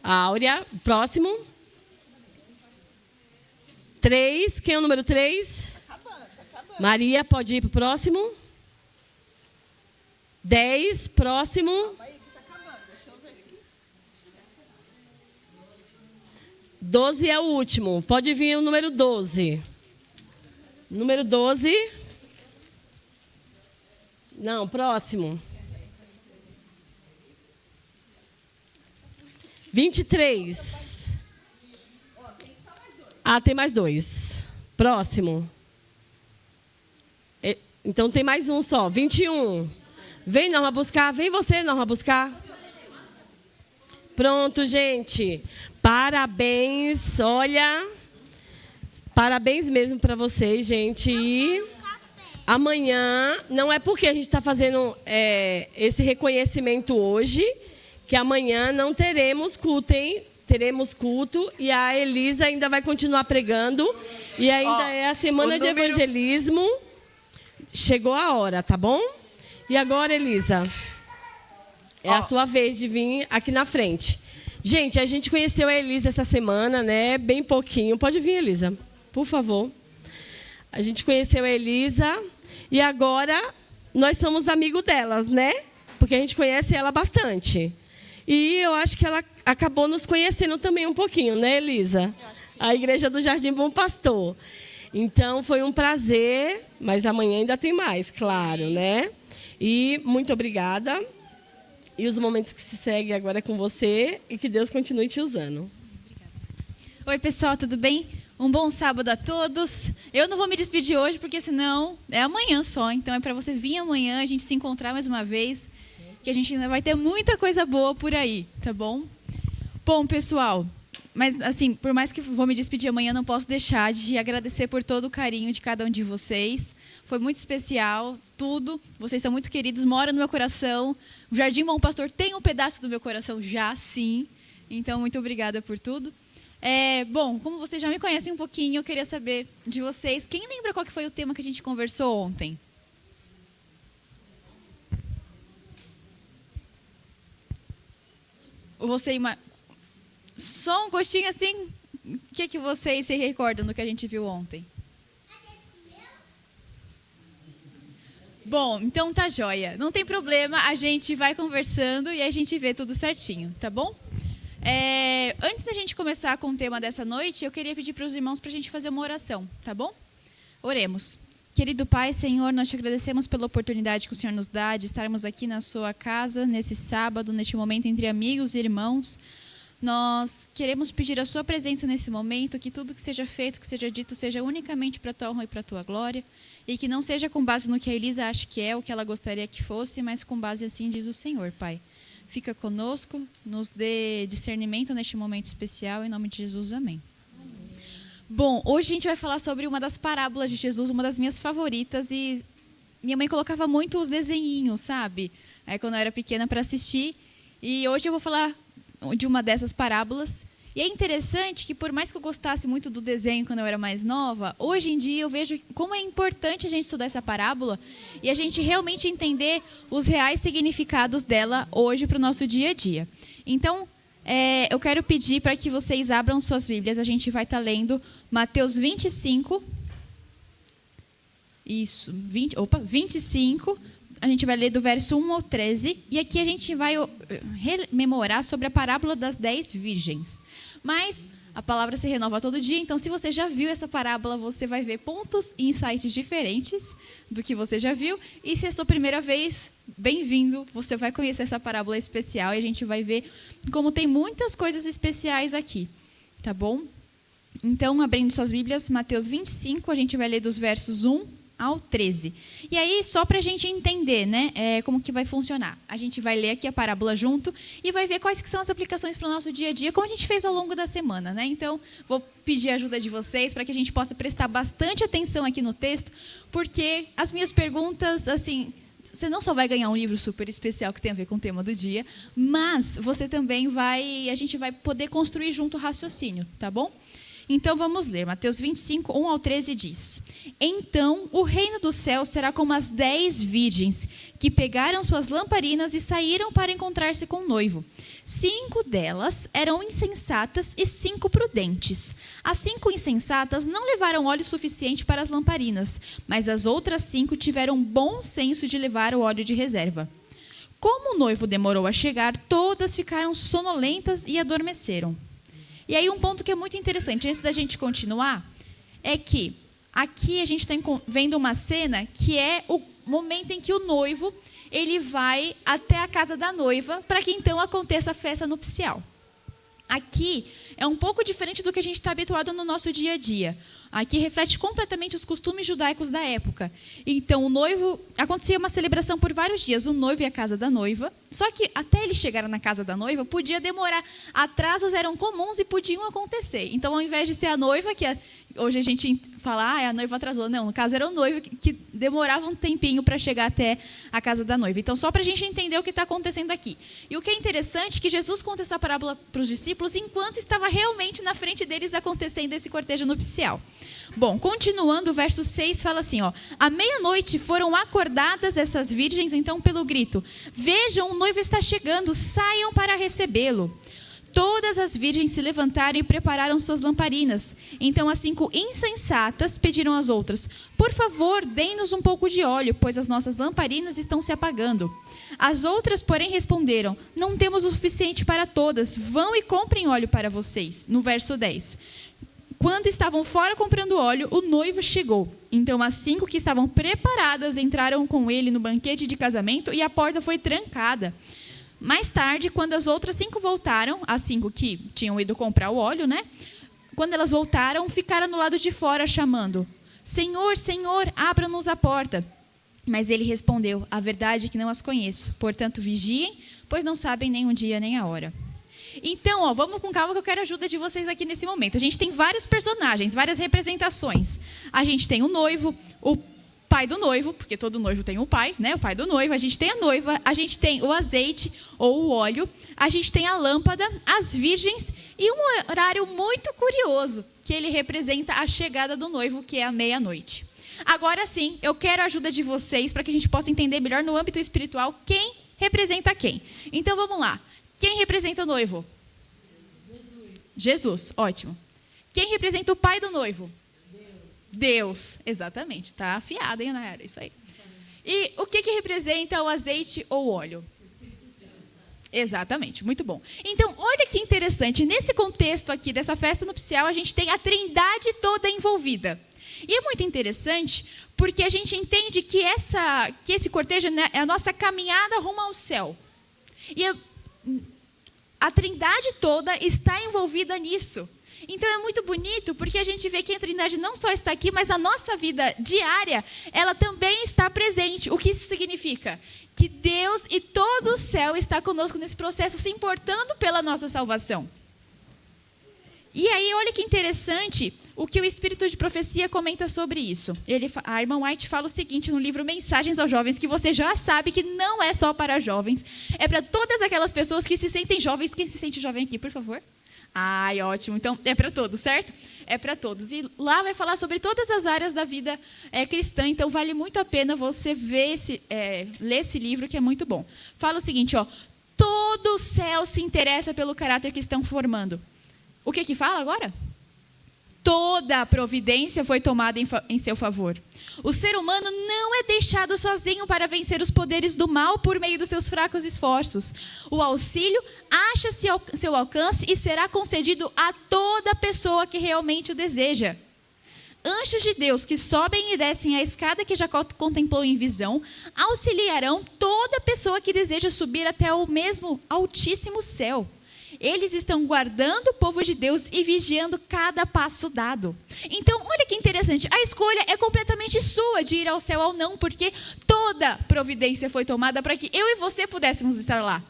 Áurea. Próximo. 3. Quem é o número 3? Maria, pode ir para o próximo. 10. Próximo. 12 é o último. Pode vir o número 12. Número 12. Não, próximo. 23. Ah, tem mais 2. Próximo. Então tem mais um só. 21. Vem, Norma, buscar. Vem você, Norma, buscar. Pronto, gente. Parabéns. Olha... Parabéns mesmo para vocês, gente. E amanhã, não é porque a gente está fazendo esse reconhecimento hoje, que amanhã não teremos culto, hein? teremos culto e a Elisa ainda vai continuar pregando. E ainda é a semana de evangelismo. Chegou a hora, tá bom? E agora, Elisa, é a sua vez de vir aqui na frente. Gente, a gente conheceu a Elisa essa semana, né? Bem pouquinho. Pode vir, Elisa, por favor. A gente conheceu a Elisa e agora nós somos amigos delas, né? Porque a gente conhece ela bastante. E eu acho que ela acabou nos conhecendo também um pouquinho, né, Elisa? A Igreja do Jardim Bom Pastor. Então, foi um prazer, mas amanhã ainda tem mais, claro, né? E muito obrigada. E os momentos que se seguem agora é com você e que Deus continue te usando. Oi, pessoal, tudo bem? Um bom sábado a todos. Eu não vou me despedir hoje, porque senão é amanhã só. Então, é para você vir amanhã, a gente se encontrar mais uma vez, que a gente ainda vai ter muita coisa boa por aí, tá bom? Bom, pessoal, mas assim, por mais que vou me despedir amanhã, não posso deixar de agradecer por todo o carinho de cada um de vocês. Foi muito especial, tudo. Vocês são muito queridos, moram no meu coração. O Jardim Bom Pastor tem um pedaço do meu coração já, sim. Então, muito obrigada por tudo. Bom, como vocês já me conhecem um pouquinho, eu queria saber de vocês. Quem lembra qual que foi o tema que a gente conversou ontem? Só um gostinho assim? O que vocês se recordam do que a gente viu ontem? Bom, então tá joia. Não tem problema, a gente vai conversando e a gente vê tudo certinho, tá bom? Antes da gente começar com o tema dessa noite, eu queria pedir para os irmãos para a gente fazer uma oração, tá bom? Oremos. Querido Pai, Senhor, nós te agradecemos pela oportunidade que o Senhor nos dá de estarmos aqui na sua casa, nesse sábado, neste momento entre amigos e irmãos. Nós queremos pedir a sua presença nesse momento, que tudo que seja feito, que seja dito, seja unicamente para a tua honra e para a tua glória, e que não seja com base no que a Elisa acha que é, o que ela gostaria que fosse, mas com base assim diz o Senhor, Pai. Fica conosco, nos dê discernimento neste momento especial, em nome de Jesus, amém. Bom, hoje a gente vai falar sobre uma das parábolas de Jesus, uma das minhas favoritas, e minha mãe colocava muito os desenhinhos, sabe? Aí quando eu era pequena para assistir, e hoje eu vou falar de uma dessas parábolas. E é interessante que, por mais que eu gostasse muito do desenho quando eu era mais nova, hoje em dia eu vejo como é importante a gente estudar essa parábola e a gente realmente entender os reais significados dela hoje para o nosso dia a dia. Então, eu quero pedir para que vocês abram suas Bíblias. A gente vai estar lendo Mateus 25. Isso, 25. A gente vai ler do verso 1 ao 13, e aqui a gente vai rememorar sobre a parábola das 10 virgens. Mas a palavra se renova todo dia, então se você já viu essa parábola, você vai ver pontos e insights diferentes do que você já viu. E se é a sua primeira vez, bem-vindo, você vai conhecer essa parábola especial e a gente vai ver como tem muitas coisas especiais aqui, tá bom? Então, abrindo suas Bíblias, Mateus 25, a gente vai ler dos versos 1 ao 13. E aí, só para a gente entender, né, como que vai funcionar. A gente vai ler aqui a parábola junto e vai ver quais que são as aplicações para o nosso dia a dia, como a gente fez ao longo da semana, né? Então, vou pedir a ajuda de vocês para que a gente possa prestar bastante atenção aqui no texto, porque as minhas perguntas, assim, você não só vai ganhar um livro super especial que tem a ver com o tema do dia, mas você também a gente vai poder construir junto o raciocínio, tá bom? Então, vamos ler. Mateus 25, 1 ao 13 diz: Então, o reino do céu será como as 10 virgens, que pegaram suas lamparinas e saíram para encontrar-se com o noivo. 5 delas eram insensatas e 5 prudentes. As 5 insensatas não levaram óleo suficiente para as lamparinas, mas as outras 5 tiveram bom senso de levar o óleo de reserva. Como o noivo demorou a chegar, todas ficaram sonolentas e adormeceram. E aí um ponto que é muito interessante, antes da gente continuar, é que aqui a gente está vendo uma cena que é o momento em que o noivo ele vai até a casa da noiva para que então aconteça a festa nupcial. Aqui é um pouco diferente do que a gente está habituado no nosso dia a dia. Aqui reflete completamente os costumes judaicos da época. Então, o noivo... Acontecia uma celebração por vários dias, o noivo e a casa da noiva. Só que até ele chegar na casa da noiva, podia demorar. Atrasos eram comuns e podiam acontecer. Então, ao invés de ser a noiva que Hoje a gente fala, a noiva atrasou. Não, no caso era o noivo que demorava um tempinho para chegar até a casa da noiva. Então, só para a gente entender o que está acontecendo aqui. E o que é interessante é que Jesus conta essa parábola para os discípulos enquanto estava realmente na frente deles acontecendo esse cortejo nupcial. Bom, continuando, o verso 6 fala assim, ó: à meia-noite foram acordadas essas virgens, então, pelo grito: vejam, o noivo está chegando, saiam para recebê-lo. Todas as virgens se levantaram e prepararam suas lamparinas. Então as 5 insensatas pediram às outras: por favor, deem-nos um pouco de óleo, pois as nossas lamparinas estão se apagando. As outras, porém, responderam: não temos o suficiente para todas, vão e comprem óleo para vocês. No verso 10. Quando estavam fora comprando óleo, o noivo chegou. Então as 5 que estavam preparadas entraram com ele no banquete de casamento e a porta foi trancada. Mais tarde, quando as outras 5 voltaram, as 5 que tinham ido comprar o óleo, né? Quando elas voltaram, ficaram no lado de fora chamando: Senhor, Senhor, abra-nos a porta. Mas ele respondeu: a verdade é que não as conheço. Portanto, vigiem, pois não sabem nem o dia nem a hora. Então, vamos com calma que eu quero a ajuda de vocês aqui nesse momento. A gente tem vários personagens, várias representações. A gente tem o noivo, o pai do noivo, porque todo noivo tem um pai, né? O pai do noivo. A gente tem a noiva, a gente tem o azeite ou o óleo, a gente tem a lâmpada, as virgens e um horário muito curioso, que ele representa a chegada do noivo, que é a meia-noite. Agora sim, eu quero a ajuda de vocês para que a gente possa entender melhor no âmbito espiritual quem representa quem. Então vamos lá. Quem representa o noivo? Jesus, ótimo. Quem representa o pai do noivo? Deus, exatamente. Está afiada, hein, Nayara? Isso aí. E o que representa o azeite ou o óleo? Exatamente, muito bom. Então, olha que interessante. Nesse contexto aqui dessa festa nupcial, a gente tem a trindade toda envolvida. E é muito interessante porque a gente entende que esse cortejo, né, é a nossa caminhada rumo ao céu. E a trindade toda está envolvida nisso. Então é muito bonito porque a gente vê que a trindade não só está aqui, mas na nossa vida diária, ela também está presente. O que isso significa? Que Deus e todo o céu está conosco nesse processo, se importando pela nossa salvação. E aí, olha que interessante o que o Espírito de Profecia comenta sobre isso. A irmã White fala o seguinte no livro Mensagens aos Jovens, que você já sabe que não é só para jovens, é para todas aquelas pessoas que se sentem jovens. Quem se sente jovem aqui, por favor? Ai, ótimo. Então, é para todos, certo? É para todos. E lá vai falar sobre todas as áreas da vida cristã. Então, vale muito a pena você ler esse livro, que é muito bom. Fala o seguinte, todo o céu se interessa pelo caráter que estão formando. O que fala agora? Toda a providência foi tomada em seu favor. O ser humano não é deixado sozinho para vencer os poderes do mal por meio dos seus fracos esforços. O auxílio acha-se ao seu alcance e será concedido a toda pessoa que realmente o deseja. Anjos de Deus que sobem e descem a escada que Jacó contemplou em visão, auxiliarão toda pessoa que deseja subir até o mesmo altíssimo céu. Eles estão guardando o povo de Deus e vigiando cada passo dado. Então, olha que interessante. A escolha é completamente sua de ir ao céu ou não, porque toda providência foi tomada para que eu e você pudéssemos estar lá.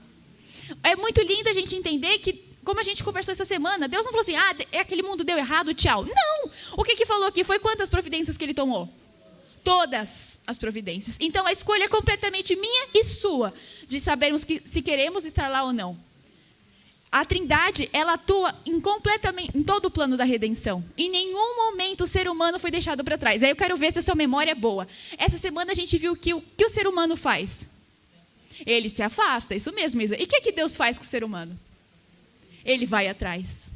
É muito lindo a gente entender que, como a gente conversou essa semana, Deus não falou assim, aquele mundo deu errado, tchau. Não! O que falou aqui foi quantas providências que ele tomou? Todas as providências. Então, a escolha é completamente minha e sua, de sabermos se queremos estar lá ou não. A trindade, ela atua completamente em todo o plano da redenção. Em nenhum momento o ser humano foi deixado para trás. Aí eu quero ver se a sua memória é boa. Essa semana a gente viu que o que o ser humano faz? Ele se afasta, isso mesmo, Isa. E o que Deus faz com o ser humano? Ele vai atrás.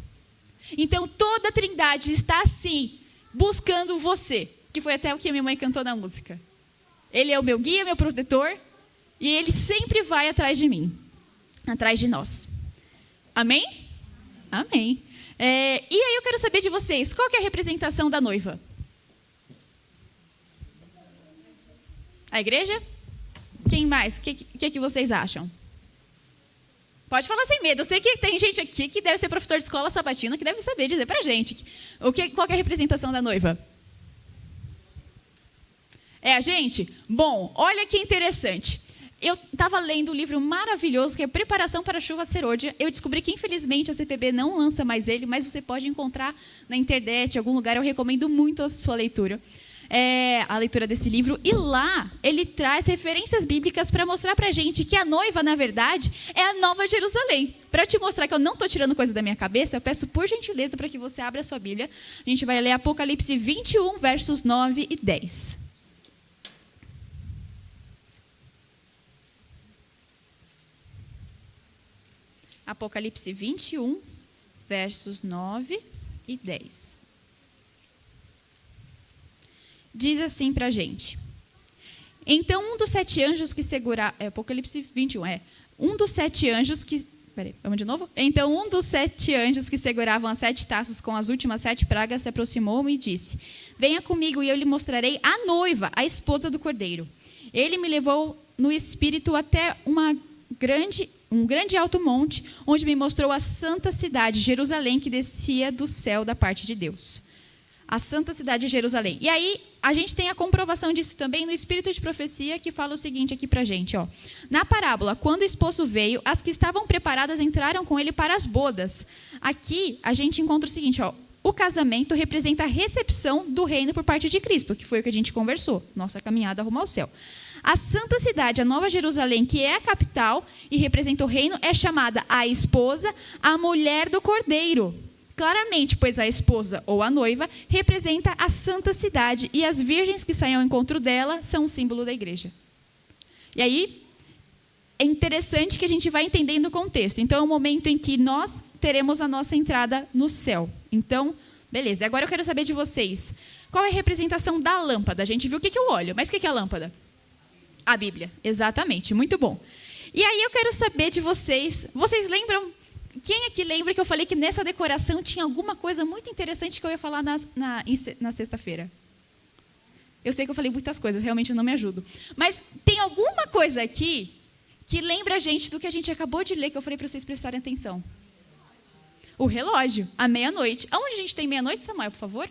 Então toda a trindade está assim, buscando você. Que foi até o que a minha mãe cantou na música. Ele é o meu guia, meu protetor. E ele sempre vai atrás de mim. Atrás de nós. Amém? Amém. E aí eu quero saber de vocês, qual que é a representação da noiva? A igreja? Quem mais? O que vocês acham? Pode falar sem medo. Eu sei que tem gente aqui que deve ser professor de escola sabatina, que deve saber dizer pra gente. Qual que é a representação da noiva? É a gente? Bom, olha que interessante. eu estava lendo um livro maravilhoso, que é Preparação para a Chuva Serôdia. Eu descobri que, infelizmente, a CPB não lança mais ele, mas você pode encontrar na internet, em algum lugar. Eu recomendo muito a sua leitura. A leitura desse livro. E lá, ele traz referências bíblicas para mostrar para a gente que a noiva, na verdade, é a Nova Jerusalém. Para te mostrar que eu não estou tirando coisa da minha cabeça, eu peço, por gentileza, para que você abra a sua Bíblia. A gente vai ler Apocalipse 21, versos 9 e 10. Apocalipse 21, versos 9 e 10. Diz assim para a gente. Então, um dos 7 anjos que segurava... Apocalipse 21, Um dos 7 anjos que... Peraí, vamos de novo? Então, um dos 7 anjos que seguravam as 7 taças com as últimas 7 pragas se aproximou-me e disse: venha comigo e eu lhe mostrarei a noiva, a esposa do Cordeiro. Ele me levou no espírito até um grande alto monte, onde me mostrou a santa cidade, Jerusalém, que descia do céu da parte de Deus. A santa cidade de Jerusalém. E aí, a gente tem a comprovação disso também no Espírito de Profecia, que fala o seguinte aqui para a gente. Na parábola, quando o esposo veio, as que estavam preparadas entraram com ele para as bodas. Aqui, a gente encontra o seguinte, o casamento representa a recepção do reino por parte de Cristo, que foi o que a gente conversou, nossa caminhada rumo ao céu. A santa cidade, a Nova Jerusalém, que é a capital e representa o reino, é chamada a esposa, a mulher do Cordeiro. Claramente, pois a esposa ou a noiva representa a santa cidade e as virgens que saem ao encontro dela são um símbolo da igreja. E aí, é interessante que a gente vai entendendo o contexto. Então, é o momento em que nós teremos a nossa entrada no céu. Então, beleza. Agora eu quero saber de vocês. Qual é a representação da lâmpada? A gente viu o que eu olho, mas o que é a lâmpada? A Bíblia. Exatamente. Muito bom. E aí eu quero saber de vocês. Vocês lembram... Quem aqui lembra que eu falei que nessa decoração tinha alguma coisa muito interessante que eu ia falar na sexta-feira? Eu sei que eu falei muitas coisas, realmente eu não me ajudo. Mas tem alguma coisa aqui que lembra a gente do que a gente acabou de ler, que eu falei para vocês prestarem atenção. O relógio, a meia-noite. Aonde a gente tem meia-noite, Samuel, por favor?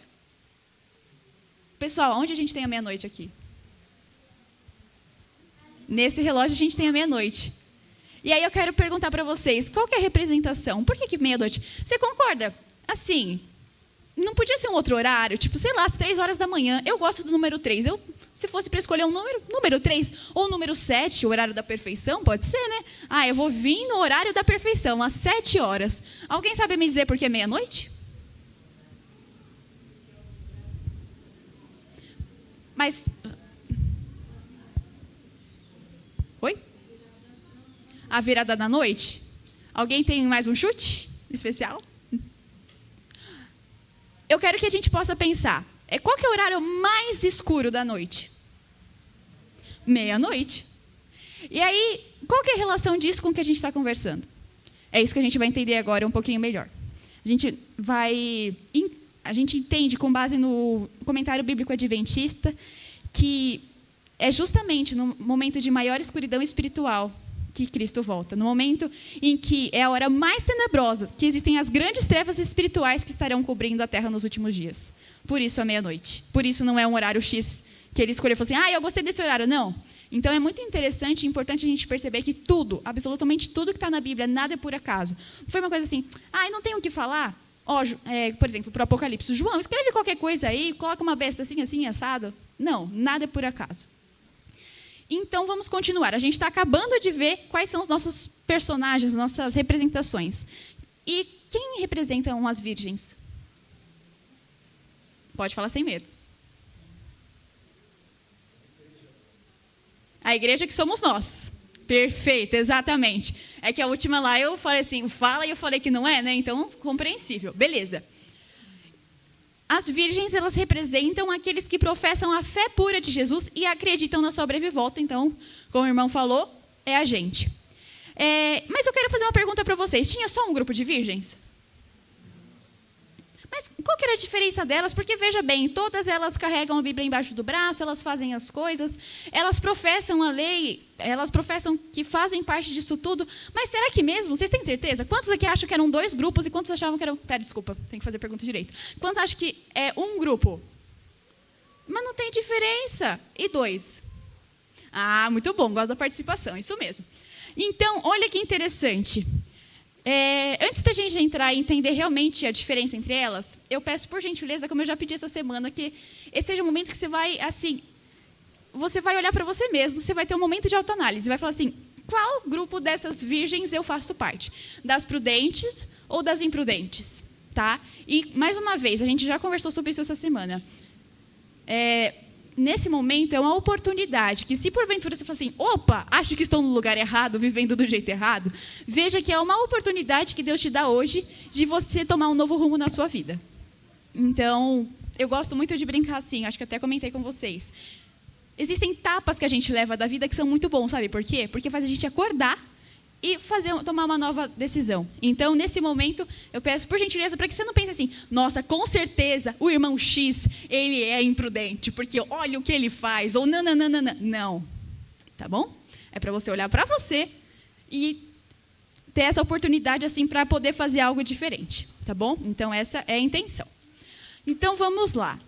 Pessoal, aonde a gente tem a meia-noite aqui? Nesse relógio a gente tem a meia-noite. E aí eu quero perguntar para vocês, qual que é a representação? Por que meia-noite? Você concorda? Assim, não podia ser um outro horário? Tipo, sei lá, às 3 horas da manhã. Eu gosto do número 3. Se fosse para escolher um número 3 ou número 7, o horário da perfeição, pode ser, né? Eu vou vir no horário da perfeição, às 7 horas. Alguém sabe me dizer por que meia-noite? Mas... Oi? A virada da noite? Alguém tem mais um chute especial? Eu quero que a gente possa pensar. Qual que é o horário mais escuro da noite? Meia-noite. E aí, qual que é a relação disso com o que a gente está conversando? É isso que a gente vai entender agora um pouquinho melhor. A gente entende, com base no comentário bíblico adventista, que é justamente no momento de maior escuridão espiritual que Cristo volta. No momento em que é a hora mais tenebrosa, que existem as grandes trevas espirituais que estarão cobrindo a terra nos últimos dias. Por isso a meia-noite. Por isso não é um horário X que ele escolheu e falou assim, eu gostei desse horário. Não. Então é muito interessante e importante a gente perceber que tudo, absolutamente tudo que está na Bíblia, nada é por acaso. Não foi uma coisa assim, não tem o que falar? Por exemplo, para o Apocalipse, João, escreve qualquer coisa aí, coloca uma besta assim, assado. Não, nada é por acaso. Então, vamos continuar. A gente está acabando de ver quais são os nossos personagens, nossas representações. E quem representam as virgens? Pode falar sem medo. A igreja que somos nós. Perfeito, exatamente. É que a última lá eu falei assim, fala e eu falei que não é, né? Então, compreensível. Beleza. As virgens, elas representam aqueles que professam a fé pura de Jesus e acreditam na sua breve volta. Então, como o irmão falou, é a gente. Mas eu quero fazer uma pergunta para vocês. Tinha só um grupo de virgens? Mas qual que era a diferença delas? Porque, veja bem, todas elas carregam a Bíblia embaixo do braço, elas fazem as coisas, elas professam a lei, elas professam que fazem parte disso tudo. Mas será que mesmo? Vocês têm certeza? Quantos aqui acham que eram 2 grupos e quantos achavam que eram... desculpa, tem que fazer a pergunta direito. Quantos acham que é um grupo? Mas não tem diferença. E 2? Ah, muito bom, gosto da participação, isso mesmo. Então, olha que interessante. Antes da gente entrar e entender realmente a diferença entre elas, eu peço por gentileza, como eu já pedi essa semana, que esse seja um momento que você vai, assim, você vai olhar para você mesmo, você vai ter um momento de autoanálise, vai falar assim, qual grupo dessas virgens eu faço parte? Das prudentes ou das imprudentes? Tá? E, mais uma vez, a gente já conversou sobre isso essa semana. Nesse momento, é uma oportunidade que, se porventura você fala assim, opa, acho que estou no lugar errado, vivendo do jeito errado, veja que é uma oportunidade que Deus te dá hoje de você tomar um novo rumo na sua vida. Então, eu gosto muito de brincar assim, acho que até comentei com vocês. Existem etapas que a gente leva da vida que são muito bons, sabe por quê? Porque faz a gente acordar e tomar uma nova decisão. Então, nesse momento, eu peço por gentileza para que você não pense assim, nossa, com certeza o irmão X, ele é imprudente, porque olha o que ele faz, ou não. Não, tá bom? É para você olhar para você e ter essa oportunidade assim para poder fazer algo diferente, tá bom? Então, essa é a intenção. Então, vamos lá.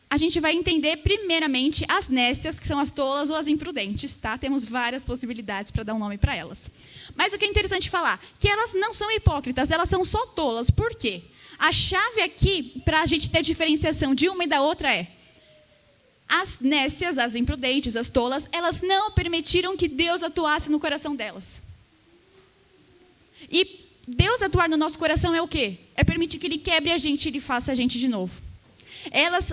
A gente vai entender, primeiramente, as nécias, que são as tolas ou as imprudentes, tá? Temos várias possibilidades para dar um nome para elas. Mas o que é interessante falar? Que elas não são hipócritas, elas são só tolas. Por quê? A chave aqui, para a gente ter diferenciação de uma e da outra é, as nécias, as imprudentes, as tolas, elas não permitiram que Deus atuasse no coração delas. E Deus atuar no nosso coração é o quê? É permitir que Ele quebre a gente e Ele faça a gente de novo. Elas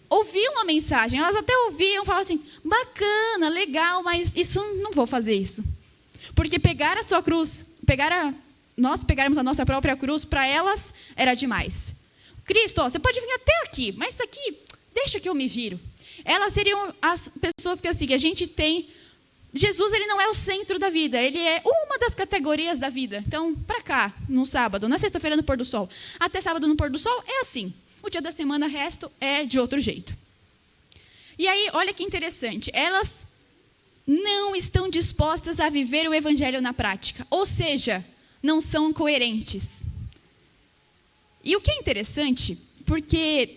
ouviam a mensagem, elas até ouviam, falavam assim, bacana, legal, mas isso não vou fazer isso. Porque pegar a sua cruz, nós pegarmos a nossa própria cruz, para elas era demais. Cristo, você pode vir até aqui, mas daqui, deixa que eu me viro. Elas seriam as pessoas que assim, a gente tem, Jesus ele não é o centro da vida, ele é uma das categorias da vida. Então, para cá, no sábado, na sexta-feira no pôr do sol, até sábado no pôr do sol, é assim. O dia da semana, o resto é de outro jeito. E aí, olha que interessante. Elas não estão dispostas a viver o evangelho na prática. Ou seja, não são coerentes. E o que é interessante, porque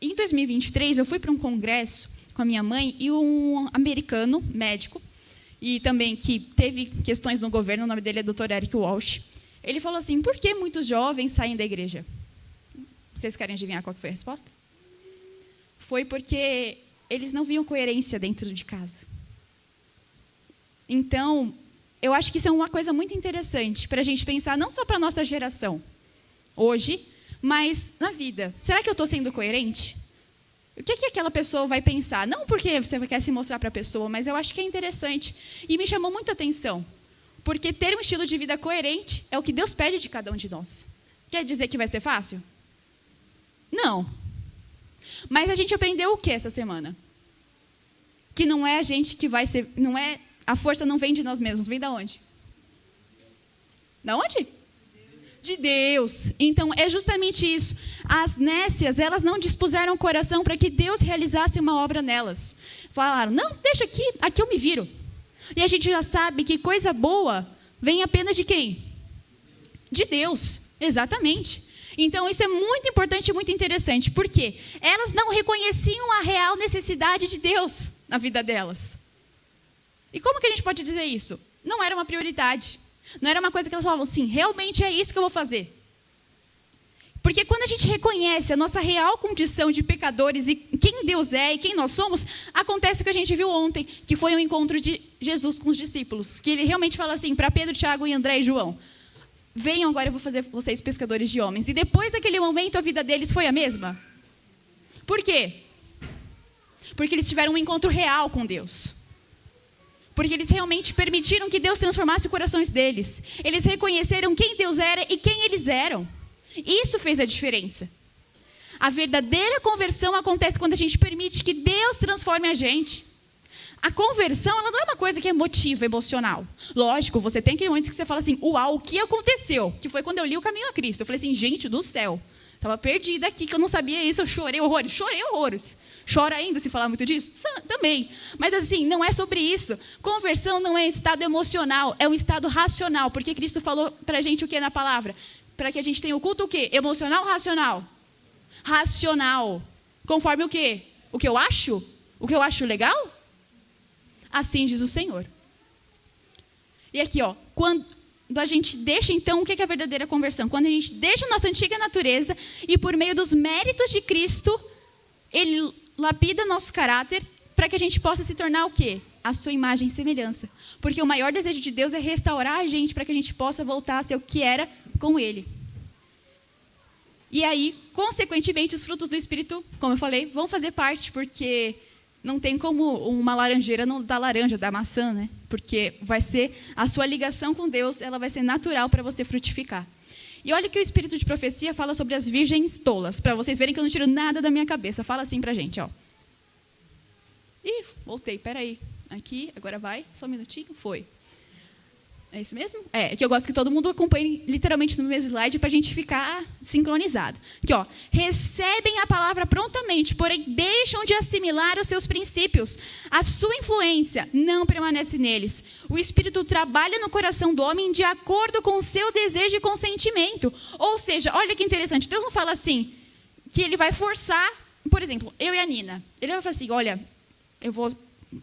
em 2023 eu fui para um congresso com a minha mãe e um americano, médico, e também que teve questões no governo, o nome dele é Dr. Eric Walsh. Ele falou assim, por que muitos jovens saem da igreja? Vocês querem adivinhar qual foi a resposta? Foi porque eles não viam coerência dentro de casa. Então, eu acho que isso é uma coisa muito interessante para a gente pensar, não só para a nossa geração, hoje, mas na vida. Será que eu estou sendo coerente? O que aquela pessoa vai pensar? Não porque você quer se mostrar para a pessoa, mas eu acho que é interessante. E me chamou muita atenção, porque ter um estilo de vida coerente é o que Deus pede de cada um de nós. Quer dizer que vai ser fácil? Não. Mas a gente aprendeu o que essa semana? Que não é a gente que vai ser, não é, a força não vem de nós mesmos, vem da onde? Da onde? De Deus. Então é justamente isso. As nécias, elas não dispuseram o coração para que Deus realizasse uma obra nelas. Falaram, não, deixa aqui eu me viro. E a gente já sabe que coisa boa vem apenas de quem? De Deus, exatamente. Então, isso é muito importante e muito interessante. Por quê? Elas não reconheciam a real necessidade de Deus na vida delas. E como que a gente pode dizer isso? Não era uma prioridade. Não era uma coisa que elas falavam assim, realmente é isso que eu vou fazer. Porque quando a gente reconhece a nossa real condição de pecadores e quem Deus é e quem nós somos, acontece o que a gente viu ontem, que foi um encontro de Jesus com os discípulos. Que ele realmente fala assim, para Pedro, Tiago, e André e João, venham agora, eu vou fazer vocês pescadores de homens. E depois daquele momento, a vida deles foi a mesma. Por quê? Porque eles tiveram um encontro real com Deus. Porque eles realmente permitiram que Deus transformasse os corações deles. Eles reconheceram quem Deus era e quem eles eram. Isso fez a diferença. A verdadeira conversão acontece quando a gente permite que Deus transforme a gente. A conversão, ela não é uma coisa que é emotiva, emocional. Lógico, você tem aquele momento que você fala assim, uau, o que aconteceu? Que foi quando eu li o Caminho a Cristo. Eu falei assim, gente do céu, estava perdida aqui, que eu não sabia isso, eu chorei horrores. Chora ainda se falar muito disso? Também. Mas assim, não é sobre isso. Conversão não é estado emocional, é um estado racional. Porque Cristo falou para a gente o que na palavra? Para que a gente tenha o culto o quê? Emocional ou racional? Racional. Conforme o quê? O que eu acho? O que eu acho legal? Assim diz o Senhor. E aqui, ó, quando a gente deixa, então, o que é a verdadeira conversão? Quando a gente deixa a nossa antiga natureza e por meio dos méritos de Cristo, Ele lapida nosso caráter para que a gente possa se tornar o quê? A sua imagem e semelhança. Porque o maior desejo de Deus é restaurar a gente para que a gente possa voltar a ser o que era com Ele. E aí, consequentemente, os frutos do Espírito, como eu falei, vão fazer parte, porque não tem como uma laranjeira não dar laranja, dar maçã, né? Porque vai ser a sua ligação com Deus, ela vai ser natural para você frutificar. E olha que o Espírito de profecia fala sobre as virgens tolas, para vocês verem que eu não tiro nada da minha cabeça. Fala assim para a gente, ó. Ih, voltei, peraí. Aqui, agora vai, só um minutinho, foi. É isso mesmo? É que eu gosto que todo mundo acompanhe literalmente no mesmo slide para a gente ficar sincronizado. Aqui, ó. Recebem a palavra prontamente, porém deixam de assimilar os seus princípios. A sua influência não permanece neles. O Espírito trabalha no coração do homem de acordo com o seu desejo e consentimento. Ou seja, olha que interessante, Deus não fala assim, que Ele vai forçar, por exemplo, eu e a Nina. Ele vai falar assim, olha, eu vou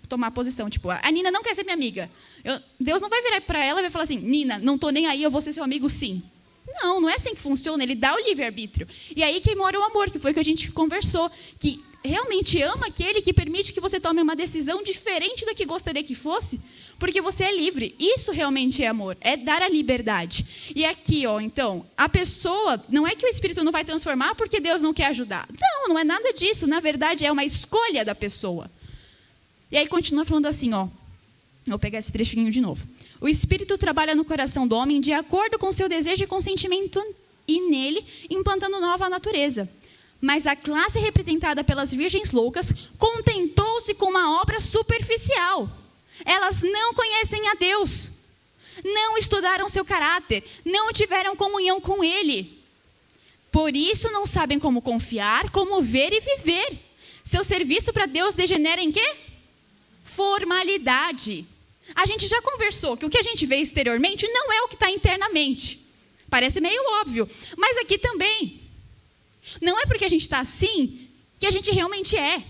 tomar posição, tipo, a Nina não quer ser minha amiga. Deus não vai virar para ela e vai falar assim, Nina, não estou nem aí, eu vou ser seu amigo sim. Não é assim que funciona, Ele dá o livre-arbítrio. E aí que mora o amor, que foi o que a gente conversou, que realmente ama aquele que permite que você tome uma decisão diferente da que gostaria que fosse, porque você é livre. Isso realmente é amor, é dar a liberdade. E aqui, ó, então, a pessoa, não é que o Espírito não vai transformar porque Deus não quer ajudar. Não é nada disso, na verdade é uma escolha da pessoa. E aí continua falando assim, ó. Vou pegar esse trechinho de novo. O Espírito trabalha no coração do homem de acordo com seu desejo e consentimento e nele implantando nova natureza. Mas a classe representada pelas virgens loucas contentou-se com uma obra superficial. Elas não conhecem a Deus, não estudaram seu caráter, não tiveram comunhão com Ele. Por isso não sabem como confiar, como ver e viver. Seu serviço para Deus degenera em quê? Formalidade. A gente já conversou que o que a gente vê exteriormente não é o que está internamente. Parece meio óbvio, mas aqui também. Não é porque a gente está assim que a gente realmente é.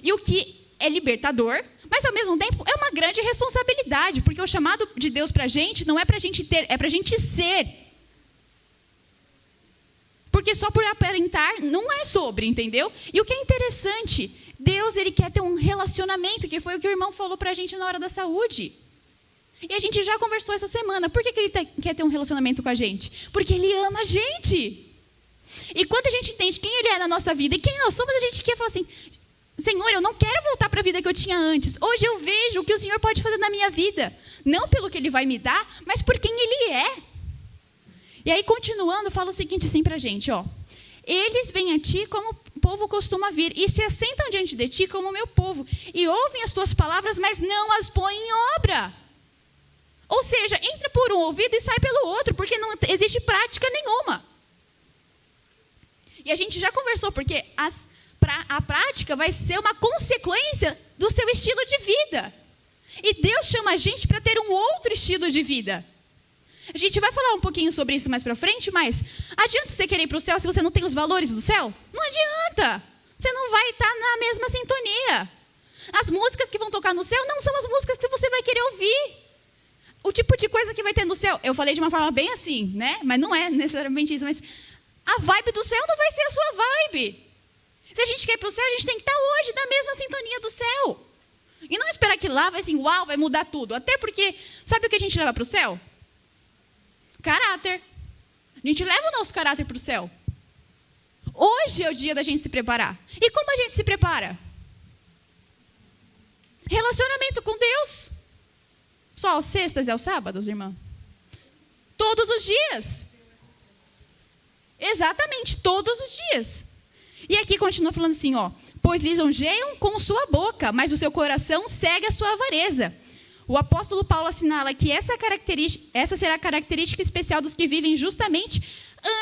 E o que é libertador, mas ao mesmo tempo é uma grande responsabilidade, porque o chamado de Deus para a gente não é para a gente ter, é para a gente ser. Porque só por aparentar não é sobre, entendeu? E o que é interessante, Deus, Ele quer ter um relacionamento, que foi o que o irmão falou para a gente na hora da saúde. E a gente já conversou essa semana. Por que Ele quer ter um relacionamento com a gente? Porque Ele ama a gente. E quando a gente entende quem Ele é na nossa vida e quem nós somos, a gente quer falar assim, Senhor, eu não quero voltar para a vida que eu tinha antes. Hoje eu vejo o que o Senhor pode fazer na minha vida. Não pelo que Ele vai me dar, mas por quem Ele é. E aí, continuando, fala o seguinte assim para a gente, ó. Eles vêm a ti como o povo costuma vir, e se assentam diante de ti como o meu povo, e ouvem as tuas palavras, mas não as põem em obra. Ou seja, entra por um ouvido e sai pelo outro, porque não existe prática nenhuma. E a gente já conversou, porque a prática vai ser uma consequência do seu estilo de vida. E Deus chama a gente para ter um outro estilo de vida. A gente vai falar um pouquinho sobre isso mais para frente, mas adianta você querer ir para o céu se você não tem os valores do céu? Não adianta. Você não vai estar na mesma sintonia. As músicas que vão tocar no céu não são as músicas que você vai querer ouvir. O tipo de coisa que vai ter no céu, eu falei de uma forma bem assim, né? Mas não é necessariamente isso, mas a vibe do céu não vai ser a sua vibe. Se a gente quer ir para o céu, a gente tem que estar hoje na mesma sintonia do céu. E não esperar que lá vai assim, uau, vai mudar tudo. Até porque, sabe o que a gente leva para o céu? Caráter. A gente leva o nosso caráter para o céu. Hoje é o dia da gente se preparar. E como a gente se prepara? Relacionamento com Deus. Só aos sextas e aos sábados, irmã? Todos os dias. Exatamente, todos os dias. E aqui continua falando assim, ó. Pois lisonjeiam com sua boca, mas o seu coração segue a sua avareza. O apóstolo Paulo assinala que essa será a característica especial dos que vivem justamente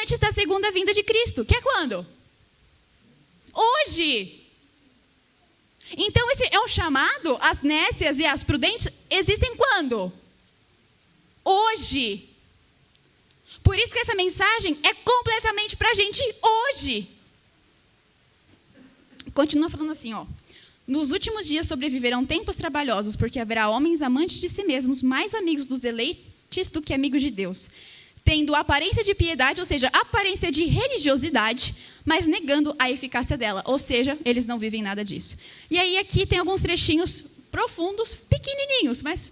antes da segunda vinda de Cristo. Que é quando? Hoje. Então, esse é um chamado, as nécias e as prudentes existem quando? Hoje. Por isso que essa mensagem é completamente para a gente hoje. Continua falando assim, ó. Nos últimos dias sobreviverão tempos trabalhosos, porque haverá homens amantes de si mesmos, mais amigos dos deleites do que amigos de Deus, tendo aparência de piedade, ou seja, aparência de religiosidade, mas negando a eficácia dela, ou seja, eles não vivem nada disso. E aí aqui tem alguns trechinhos profundos, pequenininhos, mas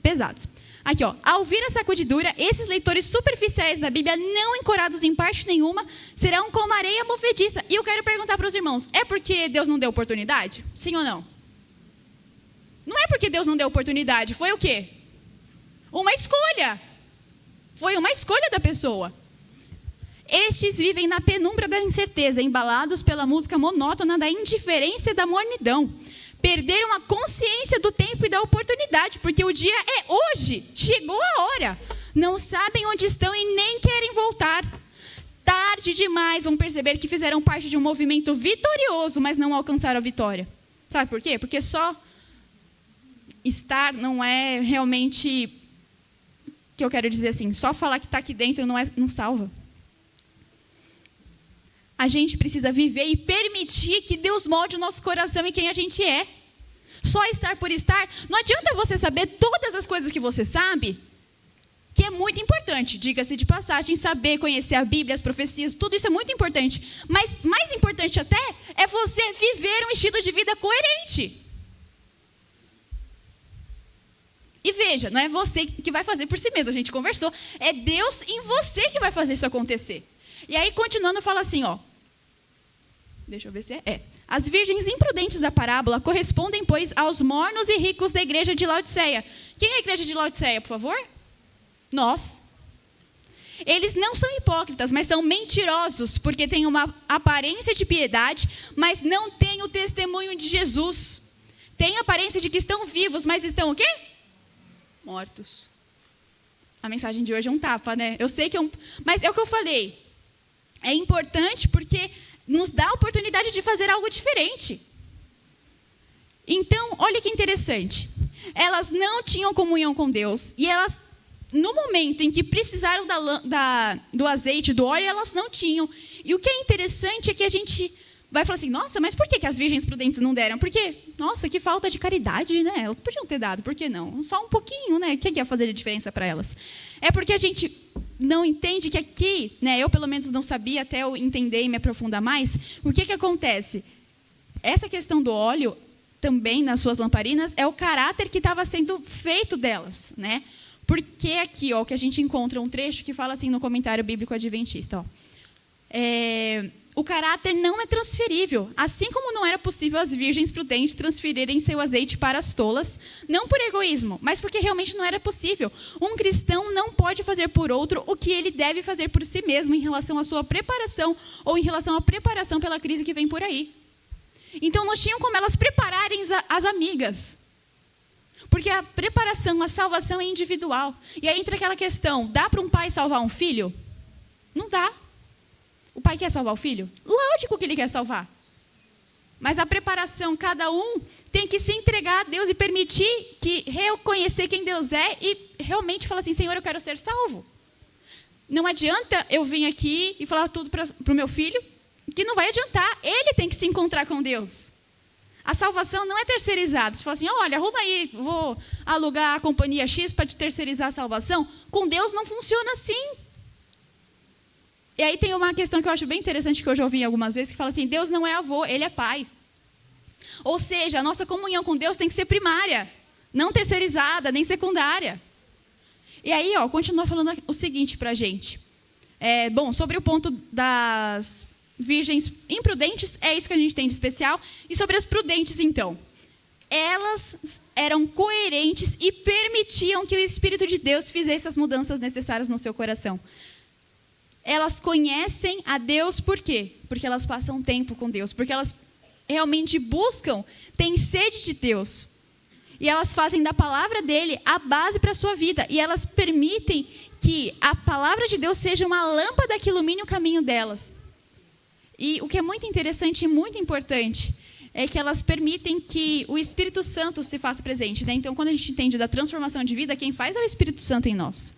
pesados. Aqui, ó, ao ouvir a sacudidura, esses leitores superficiais da Bíblia, não encorados em parte nenhuma, serão como areia movediça. E eu quero perguntar para os irmãos, é porque Deus não deu oportunidade? Sim ou não? Não é porque Deus não deu oportunidade, foi o quê? Uma escolha. Foi uma escolha da pessoa. Estes vivem na penumbra da incerteza, embalados pela música monótona da indiferença e da mornidão. Perderam a consciência do tempo e da oportunidade, porque o dia é hoje, chegou a hora. Não sabem onde estão e nem querem voltar. Tarde demais vão perceber que fizeram parte de um movimento vitorioso, mas não alcançaram a vitória. Sabe por quê? Porque só estar não é realmente... que eu quero dizer assim, só falar que está aqui dentro não salva. A gente precisa viver e permitir que Deus molde o nosso coração e quem a gente é. Só estar por estar, não adianta você saber todas as coisas que você sabe, que é muito importante, diga-se de passagem, saber, conhecer a Bíblia, as profecias, tudo isso é muito importante. Mas mais importante até é você viver um estilo de vida coerente. E veja, não é você que vai fazer por si mesmo, a gente conversou. É Deus em você que vai fazer isso acontecer. E aí, continuando, fala assim, ó. Deixa eu ver se é. As virgens imprudentes da parábola correspondem, pois, aos mornos e ricos da igreja de Laodiceia. Quem é a igreja de Laodiceia, por favor? Nós. Eles não são hipócritas, mas são mentirosos, porque têm uma aparência de piedade, mas não têm o testemunho de Jesus. Têm a aparência de que estão vivos, mas estão o quê? Mortos. A mensagem de hoje é um tapa, né? Eu sei que é um... Mas é o que eu falei. É importante porque nos dá a oportunidade de fazer algo diferente. Então, olha que interessante. Elas não tinham comunhão com Deus. E elas, no momento em que precisaram do azeite, do óleo, elas não tinham. E o que é interessante é que a gente vai falar assim, nossa, mas por que as virgens prudentes não deram? Porque, nossa, que falta de caridade, né? Elas podiam ter dado, por que não? Só um pouquinho, né? O que ia fazer de diferença para elas? É porque a gente não entende que aqui, né? Eu pelo menos não sabia até eu entender e me aprofundar mais. O que acontece? Essa questão do óleo, também nas suas lamparinas, é o caráter que estava sendo feito delas, né? Porque aqui, ó, que a gente encontra um trecho que fala assim no comentário bíblico adventista, ó. O caráter não é transferível, assim como não era possível as virgens prudentes transferirem seu azeite para as tolas, não por egoísmo, mas porque realmente não era possível. Um cristão não pode fazer por outro o que ele deve fazer por si mesmo em relação à sua preparação ou em relação à preparação pela crise que vem por aí. Então, não tinham como elas prepararem as amigas. Porque a preparação, a salvação é individual. E aí entra aquela questão, dá para um pai salvar um filho? Não dá. O pai quer salvar o filho? Lógico que ele quer salvar. Mas a preparação, cada um tem que se entregar a Deus e permitir que reconhecer quem Deus é e realmente falar assim, Senhor, eu quero ser salvo. Não adianta eu vir aqui e falar tudo para o meu filho, que não vai adiantar. Ele tem que se encontrar com Deus. A salvação não é terceirizada. Você fala assim, olha, arruma aí, vou alugar a companhia X para te terceirizar a salvação. Com Deus não funciona assim. E aí tem uma questão que eu acho bem interessante, que eu já ouvi algumas vezes, que fala assim, Deus não é avô, Ele é pai. Ou seja, a nossa comunhão com Deus tem que ser primária, não terceirizada, nem secundária. E aí, ó, continua falando o seguinte para a gente. Bom, sobre o ponto das virgens imprudentes, é isso que a gente tem de especial. E sobre as prudentes, então. Elas eram coerentes e permitiam que o Espírito de Deus fizesse as mudanças necessárias no seu coração. Elas conhecem a Deus por quê? Porque elas passam tempo com Deus, porque elas realmente buscam, têm sede de Deus. E elas fazem da palavra dele a base para a sua vida. E elas permitem que a palavra de Deus seja uma lâmpada que ilumine o caminho delas. E o que é muito interessante e muito importante é que elas permitem que o Espírito Santo se faça presente, né? Então, quando a gente entende da transformação de vida, quem faz é o Espírito Santo em nós.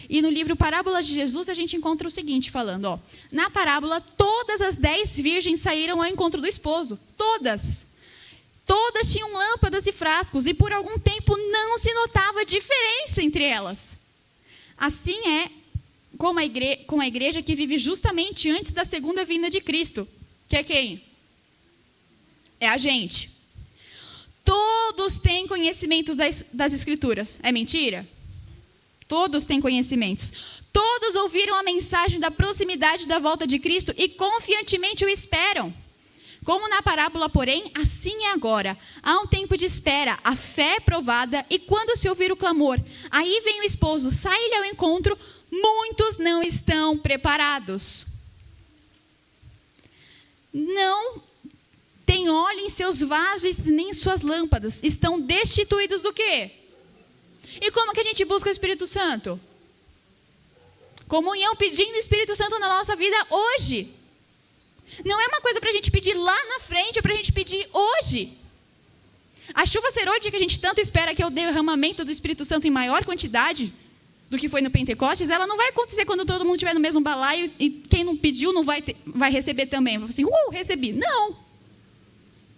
E no livro Parábolas de Jesus, a gente encontra o seguinte, falando, ó, na parábola, todas as 10 virgens saíram ao encontro do esposo. Todas. Todas tinham lâmpadas e frascos, e por algum tempo não se notava diferença entre elas. Assim é com a igreja que vive justamente antes da segunda vinda de Cristo. Que é quem? É a gente. Todos têm conhecimentos das Escrituras. É mentira? Todos têm conhecimentos. Todos ouviram a mensagem da proximidade da volta de Cristo e confiantemente o esperam. Como na parábola, porém, assim é agora. Há um tempo de espera, a fé é provada, e quando se ouvir o clamor, aí vem o esposo, sai-lhe ao encontro, muitos não estão preparados. Não tem óleo em seus vasos nem em suas lâmpadas. Estão destituídos do quê? E como que a gente busca o Espírito Santo? Comunhão, pedindo o Espírito Santo na nossa vida hoje. Não é uma coisa para a gente pedir lá na frente, é para a gente pedir hoje. A chuva serôdia que a gente tanto espera, que é o derramamento do Espírito Santo em maior quantidade do que foi no Pentecostes, ela não vai acontecer quando todo mundo estiver no mesmo balaio e quem não pediu não vai receber também. Vai assim, recebi. Não.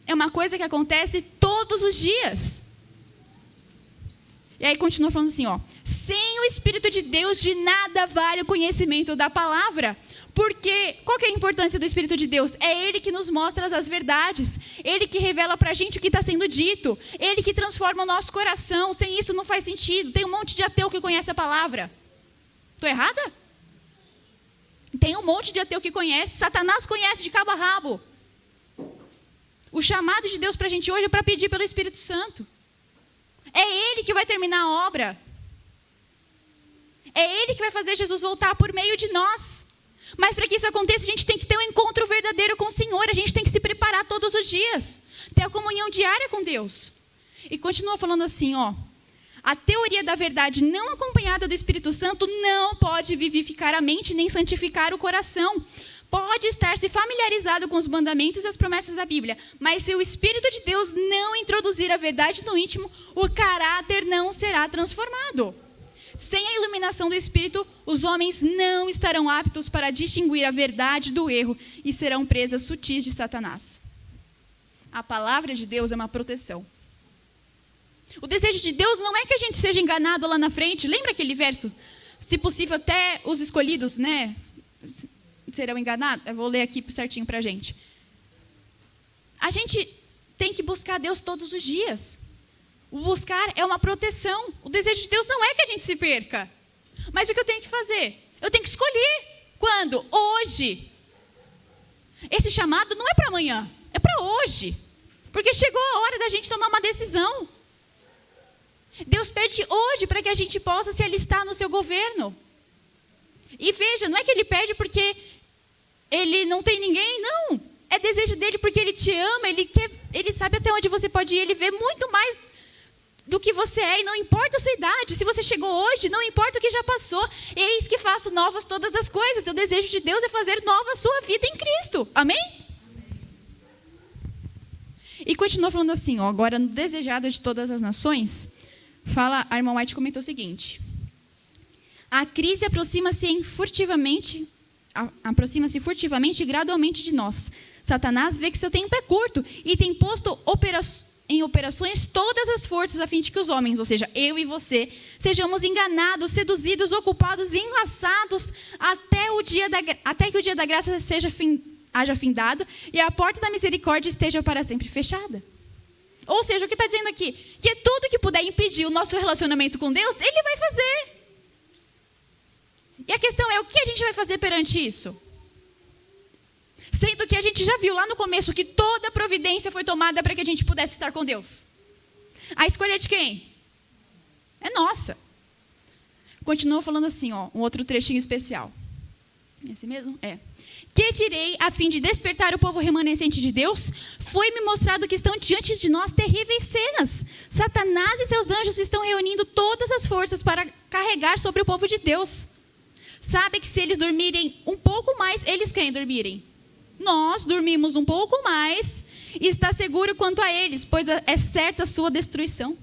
É uma coisa que acontece todos os dias. E aí continua falando assim, sem o Espírito de Deus, de nada vale o conhecimento da palavra. Porque, qual que é a importância do Espírito de Deus? É Ele que nos mostra as verdades. Ele que revela para a gente o que está sendo dito. Ele que transforma o nosso coração. Sem isso não faz sentido. Tem um monte de ateu que conhece a palavra. Estou errada? Tem um monte de ateu que conhece. Satanás conhece de cabo a rabo. O chamado de Deus para a gente hoje é para pedir pelo Espírito Santo. É Ele que vai terminar a obra. É Ele que vai fazer Jesus voltar por meio de nós. Mas para que isso aconteça, a gente tem que ter um encontro verdadeiro com o Senhor. A gente tem que se preparar todos os dias. Ter a comunhão diária com Deus. E continua falando assim, a teoria da verdade não acompanhada do Espírito Santo não pode vivificar a mente nem santificar o coração. Pode estar se familiarizado com os mandamentos e as promessas da Bíblia, mas se o Espírito de Deus não introduzir a verdade no íntimo, o caráter não será transformado. Sem a iluminação do Espírito, os homens não estarão aptos para distinguir a verdade do erro e serão presas sutis de Satanás. A palavra de Deus é uma proteção. O desejo de Deus não é que a gente seja enganado lá na frente. Lembra aquele verso? Se possível, até os escolhidos, serão enganados. Eu vou ler aqui certinho para a gente. A gente tem que buscar Deus todos os dias. O buscar é uma proteção. O desejo de Deus não é que a gente se perca. Mas o que eu tenho que fazer? Eu tenho que escolher. Quando? Hoje. Esse chamado não é para amanhã, é para hoje. Porque chegou a hora da gente tomar uma decisão. Deus pede hoje para que a gente possa se alistar no seu governo. E veja, não é que Ele pede porque Ele não tem ninguém, não. É desejo dEle porque Ele te ama, Ele sabe até onde você pode ir, Ele vê muito mais do que você é, e não importa a sua idade. Se você chegou hoje, não importa o que já passou. Eis que faço novas todas as coisas. O desejo de Deus é fazer nova a sua vida em Cristo. Amém? E continua falando assim, agora no desejado de todas as nações, a irmã White comentou o seguinte: a crise aproxima-se furtivamente e gradualmente de nós. Satanás vê que seu tempo é curto e tem posto em operações todas as forças a fim de que os homens, ou seja, eu e você, sejamos enganados, seduzidos, ocupados, enlaçados até que o dia da graça haja findado e a porta da misericórdia esteja para sempre fechada. Ou seja, o que está dizendo aqui? Que tudo que puder impedir o nosso relacionamento com Deus, Ele vai fazer. E a questão é, o que a gente vai fazer perante isso? Sendo que a gente já viu lá no começo que toda a providência foi tomada para que a gente pudesse estar com Deus. A escolha é de quem? É nossa. Continua falando assim, um outro trechinho especial. É assim mesmo? É. Que direi a fim de despertar o povo remanescente de Deus? Foi-me mostrado que estão diante de nós terríveis cenas. Satanás e seus anjos estão reunindo todas as forças para carregar sobre o povo de Deus. Sabe que se eles dormirem um pouco mais, eles quem dormirem? Nós dormimos um pouco mais e está seguro quanto a eles, pois é certa a sua destruição.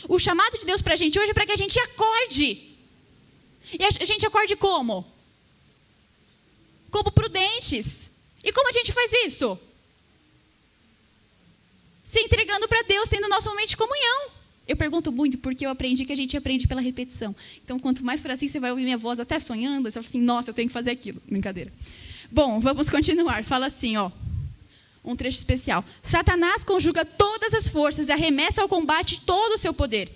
O chamado de Deus para a gente hoje é para que a gente acorde. E a gente acorde como? Como prudentes. E como a gente faz isso? se entregando para Deus, tendo nosso momento de comunhão. Eu pergunto muito porque eu aprendi que a gente aprende pela repetição. Então, quanto mais for assim, você vai ouvir minha voz até sonhando, você vai falar assim, nossa, eu tenho que fazer aquilo. Brincadeira. Bom, vamos continuar. Fala assim, ó. Um trecho especial. Satanás conjuga todas as forças e arremessa ao combate todo o seu poder.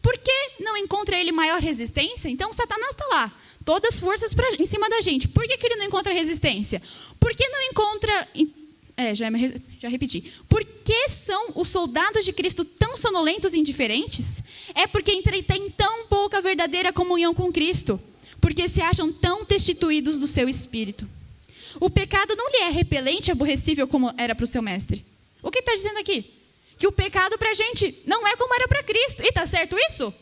Por que não encontra ele maior resistência? Então, Satanás está lá. Todas as forças em cima da gente. Por que ele não encontra resistência? Por que não encontra... já repeti. Por que são os soldados de Cristo tão sonolentos e indiferentes? É porque têm tão pouca verdadeira comunhão com Cristo. Porque se acham tão destituídos do seu espírito. O pecado não lhe é repelente e aborrecível como era para o seu mestre. O que está dizendo aqui? Que o pecado para a gente não é como era para Cristo. E está certo isso?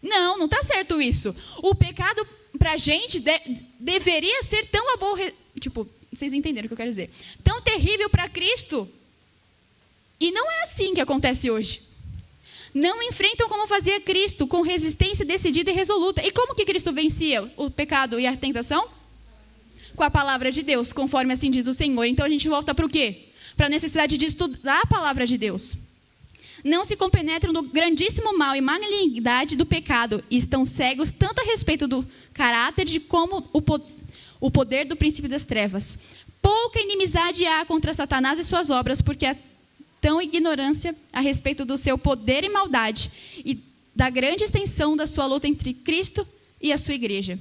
Não está certo isso. O pecado para a gente deveria ser tão aborrecido. Vocês entenderam o que eu quero dizer. Tão terrível para Cristo. E não é assim que acontece hoje. Não enfrentam como fazia Cristo, com resistência decidida e resoluta. E como que Cristo vencia o pecado e a tentação? Com a palavra de Deus, conforme assim diz o Senhor. Então a gente volta para o quê? Para a necessidade de estudar a palavra de Deus. Não se compenetram no grandíssimo mal e malignidade do pecado e estão cegos tanto a respeito do caráter de como o poder do príncipe das trevas. Pouca inimizade há contra Satanás e suas obras, porque há tão ignorância a respeito do seu poder e maldade e da grande extensão da sua luta entre Cristo e a sua igreja.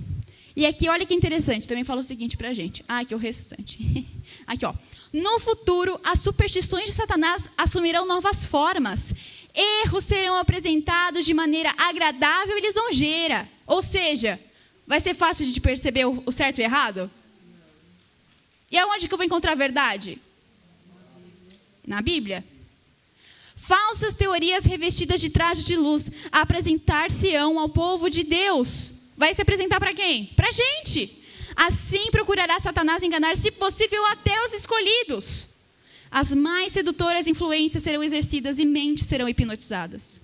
E aqui, olha que interessante, também fala o seguinte para a gente. Aqui o restante. Aqui, ó. No futuro, as superstições de Satanás assumirão novas formas. Erros serão apresentados de maneira agradável e lisonjeira. Ou seja, vai ser fácil de perceber o certo e errado? E aonde que eu vou encontrar a verdade? Na Bíblia. Falsas teorias revestidas de trajes de luz apresentar-se-ão ao povo de Deus. Vai se apresentar para quem? Para a gente. Assim procurará Satanás enganar, se possível, até os escolhidos. As mais sedutoras influências serão exercidas e mentes serão hipnotizadas.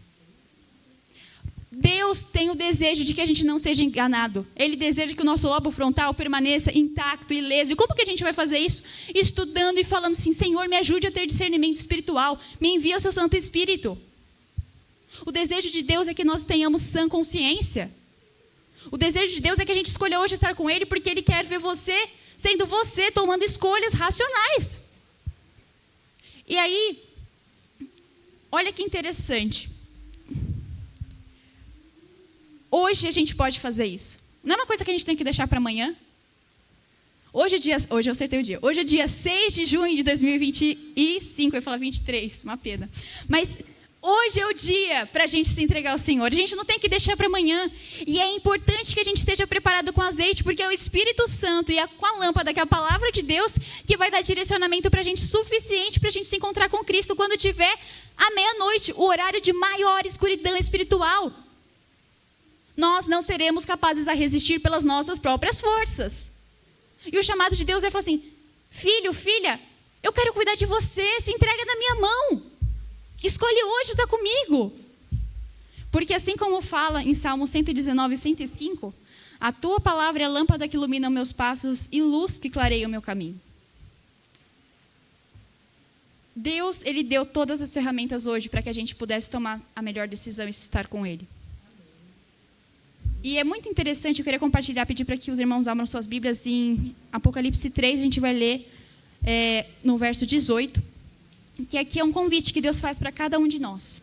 Deus tem o desejo de que a gente não seja enganado. Ele deseja que o nosso lobo frontal permaneça intacto, ileso. E como que a gente vai fazer isso? Estudando e falando assim, Senhor, me ajude a ter discernimento espiritual. Me envia o seu Santo Espírito. O desejo de Deus é que nós tenhamos sã consciência. O desejo de Deus é que a gente escolha hoje estar com Ele, porque Ele quer ver você, sendo você, tomando escolhas racionais. E aí, olha que interessante. Hoje a gente pode fazer isso. Não é uma coisa que a gente tem que deixar para amanhã. Hoje eu acertei o dia. Hoje é dia 6 de junho de 2025. Eu ia falar 23, uma pena. Mas hoje é o dia para a gente se entregar ao Senhor. A gente não tem que deixar para amanhã. E é importante que a gente esteja preparado com azeite, porque é o Espírito Santo e com a lâmpada, que é a palavra de Deus, que vai dar direcionamento para a gente suficiente para a gente se encontrar com Cristo quando tiver à meia-noite, o horário de maior escuridão espiritual. Nós não seremos capazes a resistir pelas nossas próprias forças. E o chamado de Deus é falar assim, filho, filha, eu quero cuidar de você, se entrega na minha mão. Escolhe hoje estar comigo. Porque assim como fala em Salmo 119, 105, a tua palavra é a lâmpada que ilumina os meus passos e luz que clareia o meu caminho. Deus, Ele deu todas as ferramentas hoje para que a gente pudesse tomar a melhor decisão e estar com Ele. E é muito interessante, eu queria compartilhar, pedir para que os irmãos abram suas Bíblias em Apocalipse 3, a gente vai ler no verso 18, que aqui é um convite que Deus faz para cada um de nós.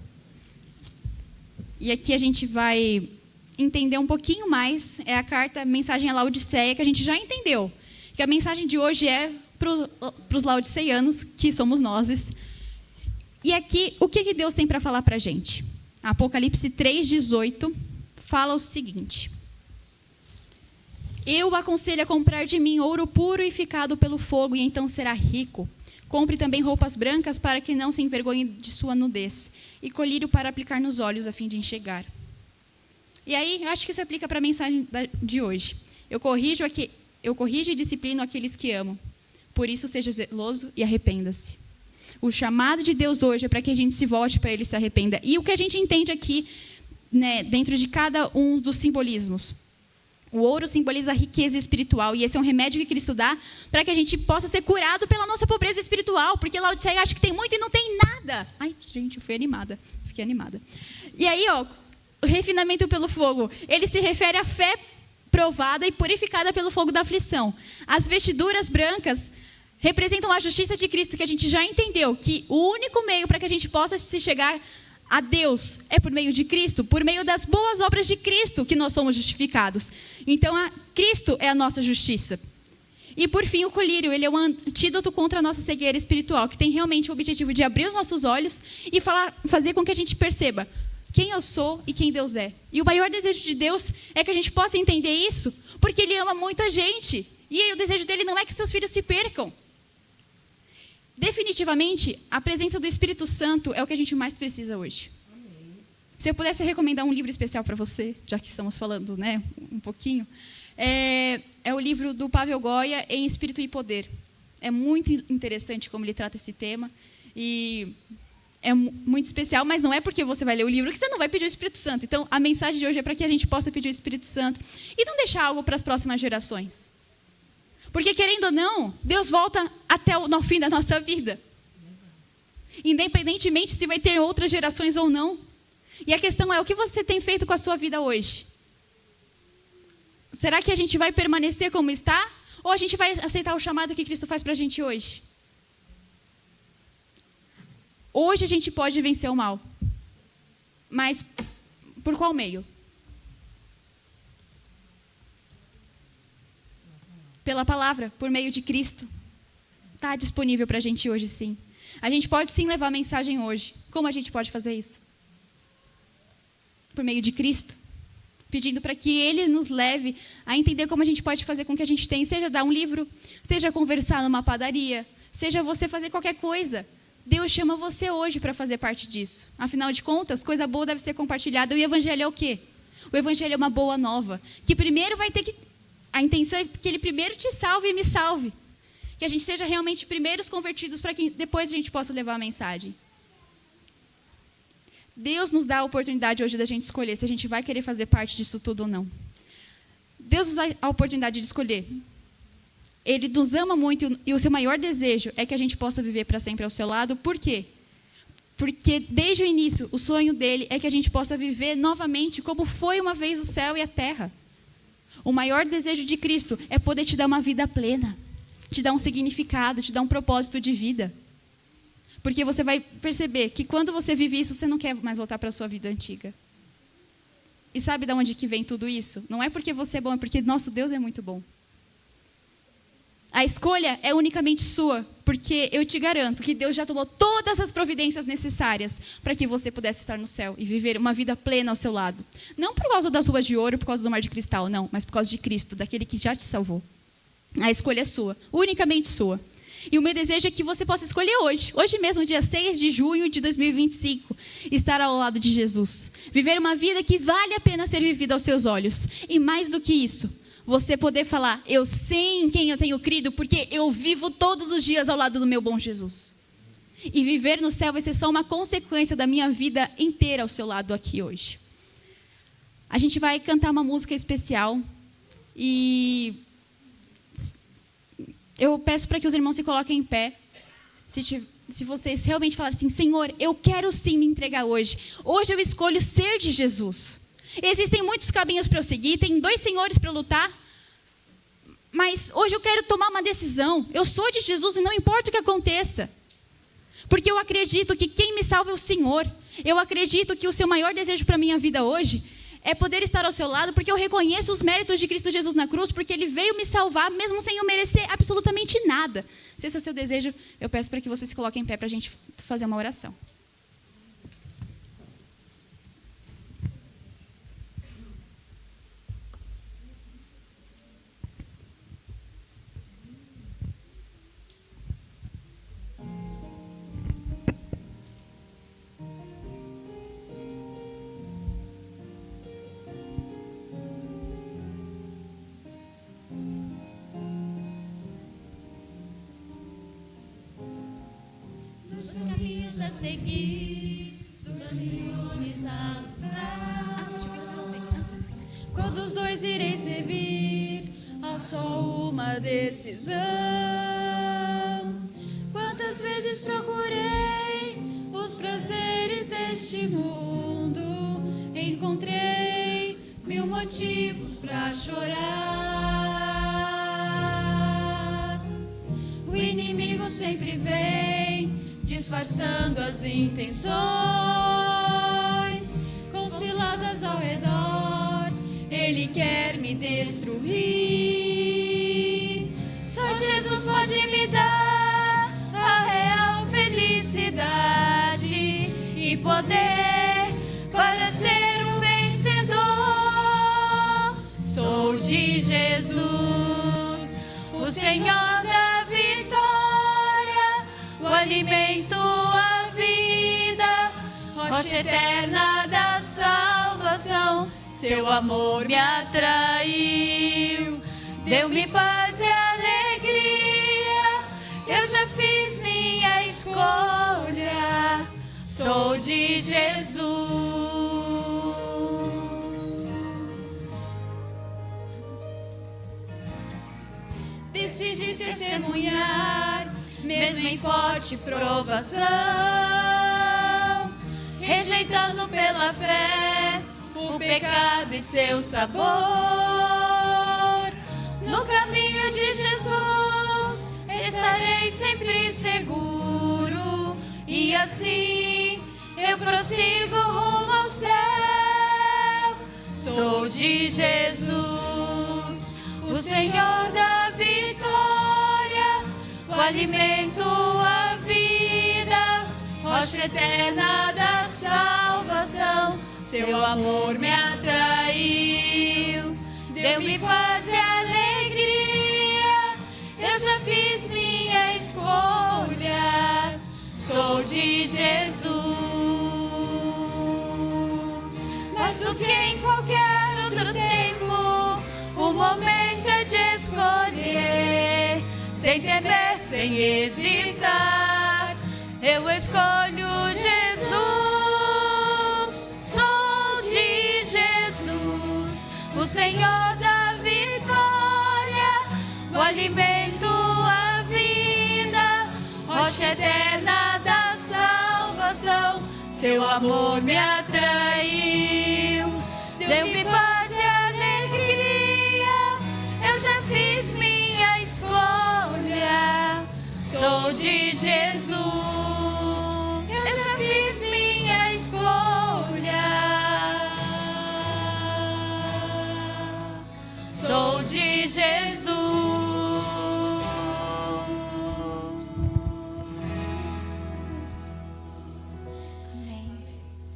E aqui a gente vai entender um pouquinho mais, é a carta, a mensagem à Laodiceia, que a gente já entendeu, que a mensagem de hoje é para os laodiceianos, que somos nós. E aqui, o que Deus tem para falar para a gente? Apocalipse 3, 18, fala o seguinte: eu o aconselho a comprar de mim ouro purificado pelo fogo, e então será rico. Compre também roupas brancas para que não se envergonhe de sua nudez, e colírio para aplicar nos olhos a fim de enxergar. E aí, eu acho que isso aplica para a mensagem de hoje. Eu corrijo e disciplino aqueles que amo. Por isso, seja zeloso e arrependa-se. O chamado de Deus hoje é para que a gente se volte para Ele e se arrependa. E o que a gente entende aqui, né, dentro de cada um dos simbolismos. O ouro simboliza a riqueza espiritual, e esse é um remédio que Cristo dá para que a gente possa ser curado pela nossa pobreza espiritual, porque Laodiceia acha que tem muito e não tem nada. Ai, gente, eu fiquei animada. E aí, ó, o refinamento pelo fogo, ele se refere à fé provada e purificada pelo fogo da aflição. As vestiduras brancas representam a justiça de Cristo, que a gente já entendeu, que o único meio para que a gente possa se chegar a Deus é por meio de Cristo, por meio das boas obras de Cristo que nós somos justificados. Então, Cristo é a nossa justiça. E por fim, o colírio, ele é um antídoto contra a nossa cegueira espiritual, que tem realmente o objetivo de abrir os nossos olhos e fazer com que a gente perceba quem eu sou e quem Deus é. E o maior desejo de Deus é que a gente possa entender isso, porque Ele ama muita gente. E o desejo dele não é que seus filhos se percam. Definitivamente, a presença do Espírito Santo é o que a gente mais precisa hoje. Se eu pudesse recomendar um livro especial para você, já que estamos falando, né, um pouquinho, é o livro do Pavel Goya, Em Espírito e Poder. É muito interessante como ele trata esse tema e é muito especial, mas não é porque você vai ler o livro que você não vai pedir o Espírito Santo. Então, a mensagem de hoje é para que a gente possa pedir o Espírito Santo e não deixar algo para as próximas gerações. Porque, querendo ou não, Deus volta até o fim da nossa vida. Independentemente se vai ter outras gerações ou não. E a questão é, o que você tem feito com a sua vida hoje? Será que a gente vai permanecer como está? Ou a gente vai aceitar o chamado que Cristo faz para a gente hoje? Hoje a gente pode vencer o mal. Mas por qual meio? Pela palavra, por meio de Cristo. Está disponível para a gente hoje, sim. A gente pode sim levar a mensagem hoje. Como a gente pode fazer isso? Por meio de Cristo. Pedindo para que Ele nos leve a entender como a gente pode fazer com que a gente tenha. Seja dar um livro, seja conversar numa padaria, seja você fazer qualquer coisa. Deus chama você hoje para fazer parte disso. Afinal de contas, coisa boa deve ser compartilhada. E o Evangelho é o quê? O Evangelho é uma boa nova. Que primeiro vai ter que... A intenção é que Ele primeiro te salve e me salve. Que a gente seja realmente primeiros convertidos para que depois a gente possa levar a mensagem. Deus nos dá a oportunidade hoje da gente escolher se a gente vai querer fazer parte disso tudo ou não. Deus nos dá a oportunidade de escolher. Ele nos ama muito e o seu maior desejo é que a gente possa viver para sempre ao seu lado. Por quê? Porque desde o início, o sonho dele é que a gente possa viver novamente como foi uma vez o céu e a terra. O maior desejo de Cristo é poder te dar uma vida plena, te dar um significado, te dar um propósito de vida. Porque você vai perceber que quando você vive isso, você não quer mais voltar para a sua vida antiga. E sabe de onde que vem tudo isso? Não é porque você é bom, é porque nosso Deus é muito bom. A escolha é unicamente sua, porque eu te garanto que Deus já tomou todas as providências necessárias para que você pudesse estar no céu e viver uma vida plena ao seu lado. Não por causa das ruas de ouro, por causa do mar de cristal, não, mas por causa de Cristo, daquele que já te salvou. A escolha é sua, unicamente sua. E o meu desejo é que você possa escolher hoje mesmo, dia 6 de junho de 2025, estar ao lado de Jesus. Viver uma vida que vale a pena ser vivida aos seus olhos. E mais do que isso, você poder falar, eu sei em quem eu tenho crido, porque eu vivo todos os dias ao lado do meu bom Jesus. E viver no céu vai ser só uma consequência da minha vida inteira ao seu lado aqui hoje. A gente vai cantar uma música especial e eu peço para que os irmãos se coloquem em pé. Se vocês realmente falarem assim, Senhor, eu quero sim me entregar hoje. Hoje eu escolho ser de Jesus. Existem muitos caminhos para eu seguir, tem 2 senhores para eu lutar. Mas hoje eu quero tomar uma decisão. Eu sou de Jesus e não importa o que aconteça. Porque eu acredito que quem me salva é o Senhor. Eu acredito que o seu maior desejo para a minha vida hoje é poder estar ao seu lado, porque eu reconheço os méritos de Cristo Jesus na cruz, porque Ele veio me salvar, mesmo sem eu merecer absolutamente nada. Se esse é o seu desejo, eu peço para que você se coloque em pé para a gente fazer uma oração. qual dos dois irei servir? Há só uma decisão. Quantas vezes procurei os prazeres deste mundo, encontrei 1000 motivos pra chorar. O inimigo sempre vem disfarçando as intenções, com ciladas ao redor, ele quer me destruir. Só Jesus pode me dar a real felicidade e poder para ser um vencedor. Sou de Jesus, o Senhor da vitória, o alimento, a vida, rocha eterna da salvação. Seu amor me atraiu, deu-me paz e alegria. Eu já fiz minha escolha, sou de Jesus. Decidi testemunhar, mesmo em forte provação, rejeitando pela fé o pecado e seu sabor. No caminho de Jesus estarei sempre seguro, e assim eu prossigo rumo ao céu. Sou de Jesus, o Senhor da vitória, o alimento, a vida, rocha eterna da salvação. Seu amor me atraiu, deu-me paz e alegria. Eu já fiz minha escolha, sou de Jesus. Mais do que em qualquer outro tempo, o momento é de escolher, sem temer, sem hesitar. Eu escolho Jesus. Sou de Jesus, o Senhor da vitória, o alimento, a vida, rocha eterna da salvação. Seu amor me atraiu, deu-me paz e alegria. Eu já fiz minha escolha, sou de Jesus. Eu já fiz minha escolha, sou de Jesus.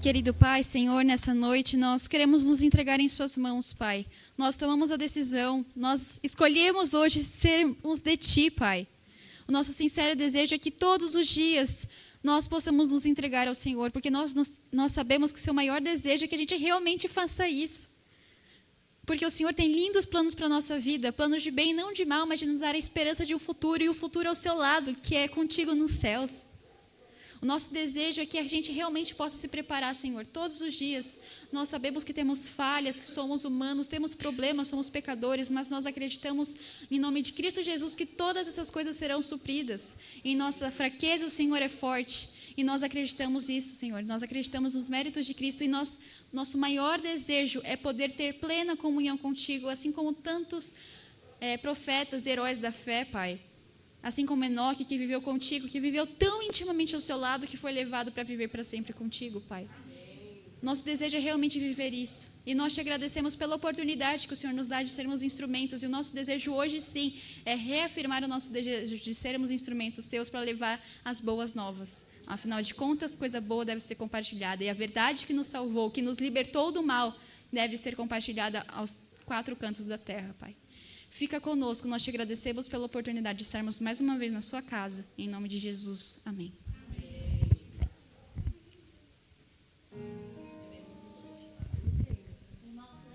Querido Pai, Senhor, nessa noite nós queremos nos entregar em Suas mãos, Pai. Nós tomamos a decisão, nós escolhemos hoje sermos de Ti, Pai. O nosso sincero desejo é que todos os dias nós possamos nos entregar ao Senhor, porque nós sabemos que o Seu maior desejo é que a gente realmente faça isso. Porque o Senhor tem lindos planos para a nossa vida, planos de bem, não de mal, mas de nos dar a esperança de um futuro, e o futuro ao seu lado, que é contigo nos céus. O nosso desejo é que a gente realmente possa se preparar, Senhor, todos os dias. Nós sabemos que temos falhas, que somos humanos, temos problemas, somos pecadores, mas nós acreditamos, em nome de Cristo Jesus, que todas essas coisas serão supridas. Em nossa fraqueza, o Senhor é forte. E nós acreditamos isso, Senhor. Nós acreditamos nos méritos de Cristo, e nosso maior desejo é poder ter plena comunhão contigo, assim como tantos profetas, heróis da fé, Pai. Assim como Enoque, que viveu contigo, que viveu tão intimamente ao seu lado, que foi levado para viver para sempre contigo, Pai. Nosso desejo é realmente viver isso. E nós te agradecemos pela oportunidade que o Senhor nos dá de sermos instrumentos. E o nosso desejo hoje, sim, é reafirmar o nosso desejo de sermos instrumentos seus para levar as boas novas. Afinal de contas, coisa boa deve ser compartilhada. E a verdade que nos salvou, que nos libertou do mal, deve ser compartilhada aos 4 cantos da terra, Pai. Fica conosco, nós te agradecemos pela oportunidade de estarmos mais uma vez na sua casa. Em nome de Jesus, amém.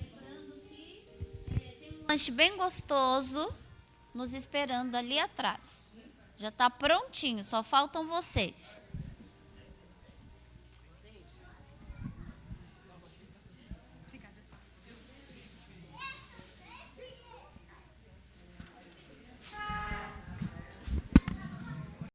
Lembrando que tem um lanche bem gostoso nos esperando ali atrás. Já está prontinho, só faltam vocês.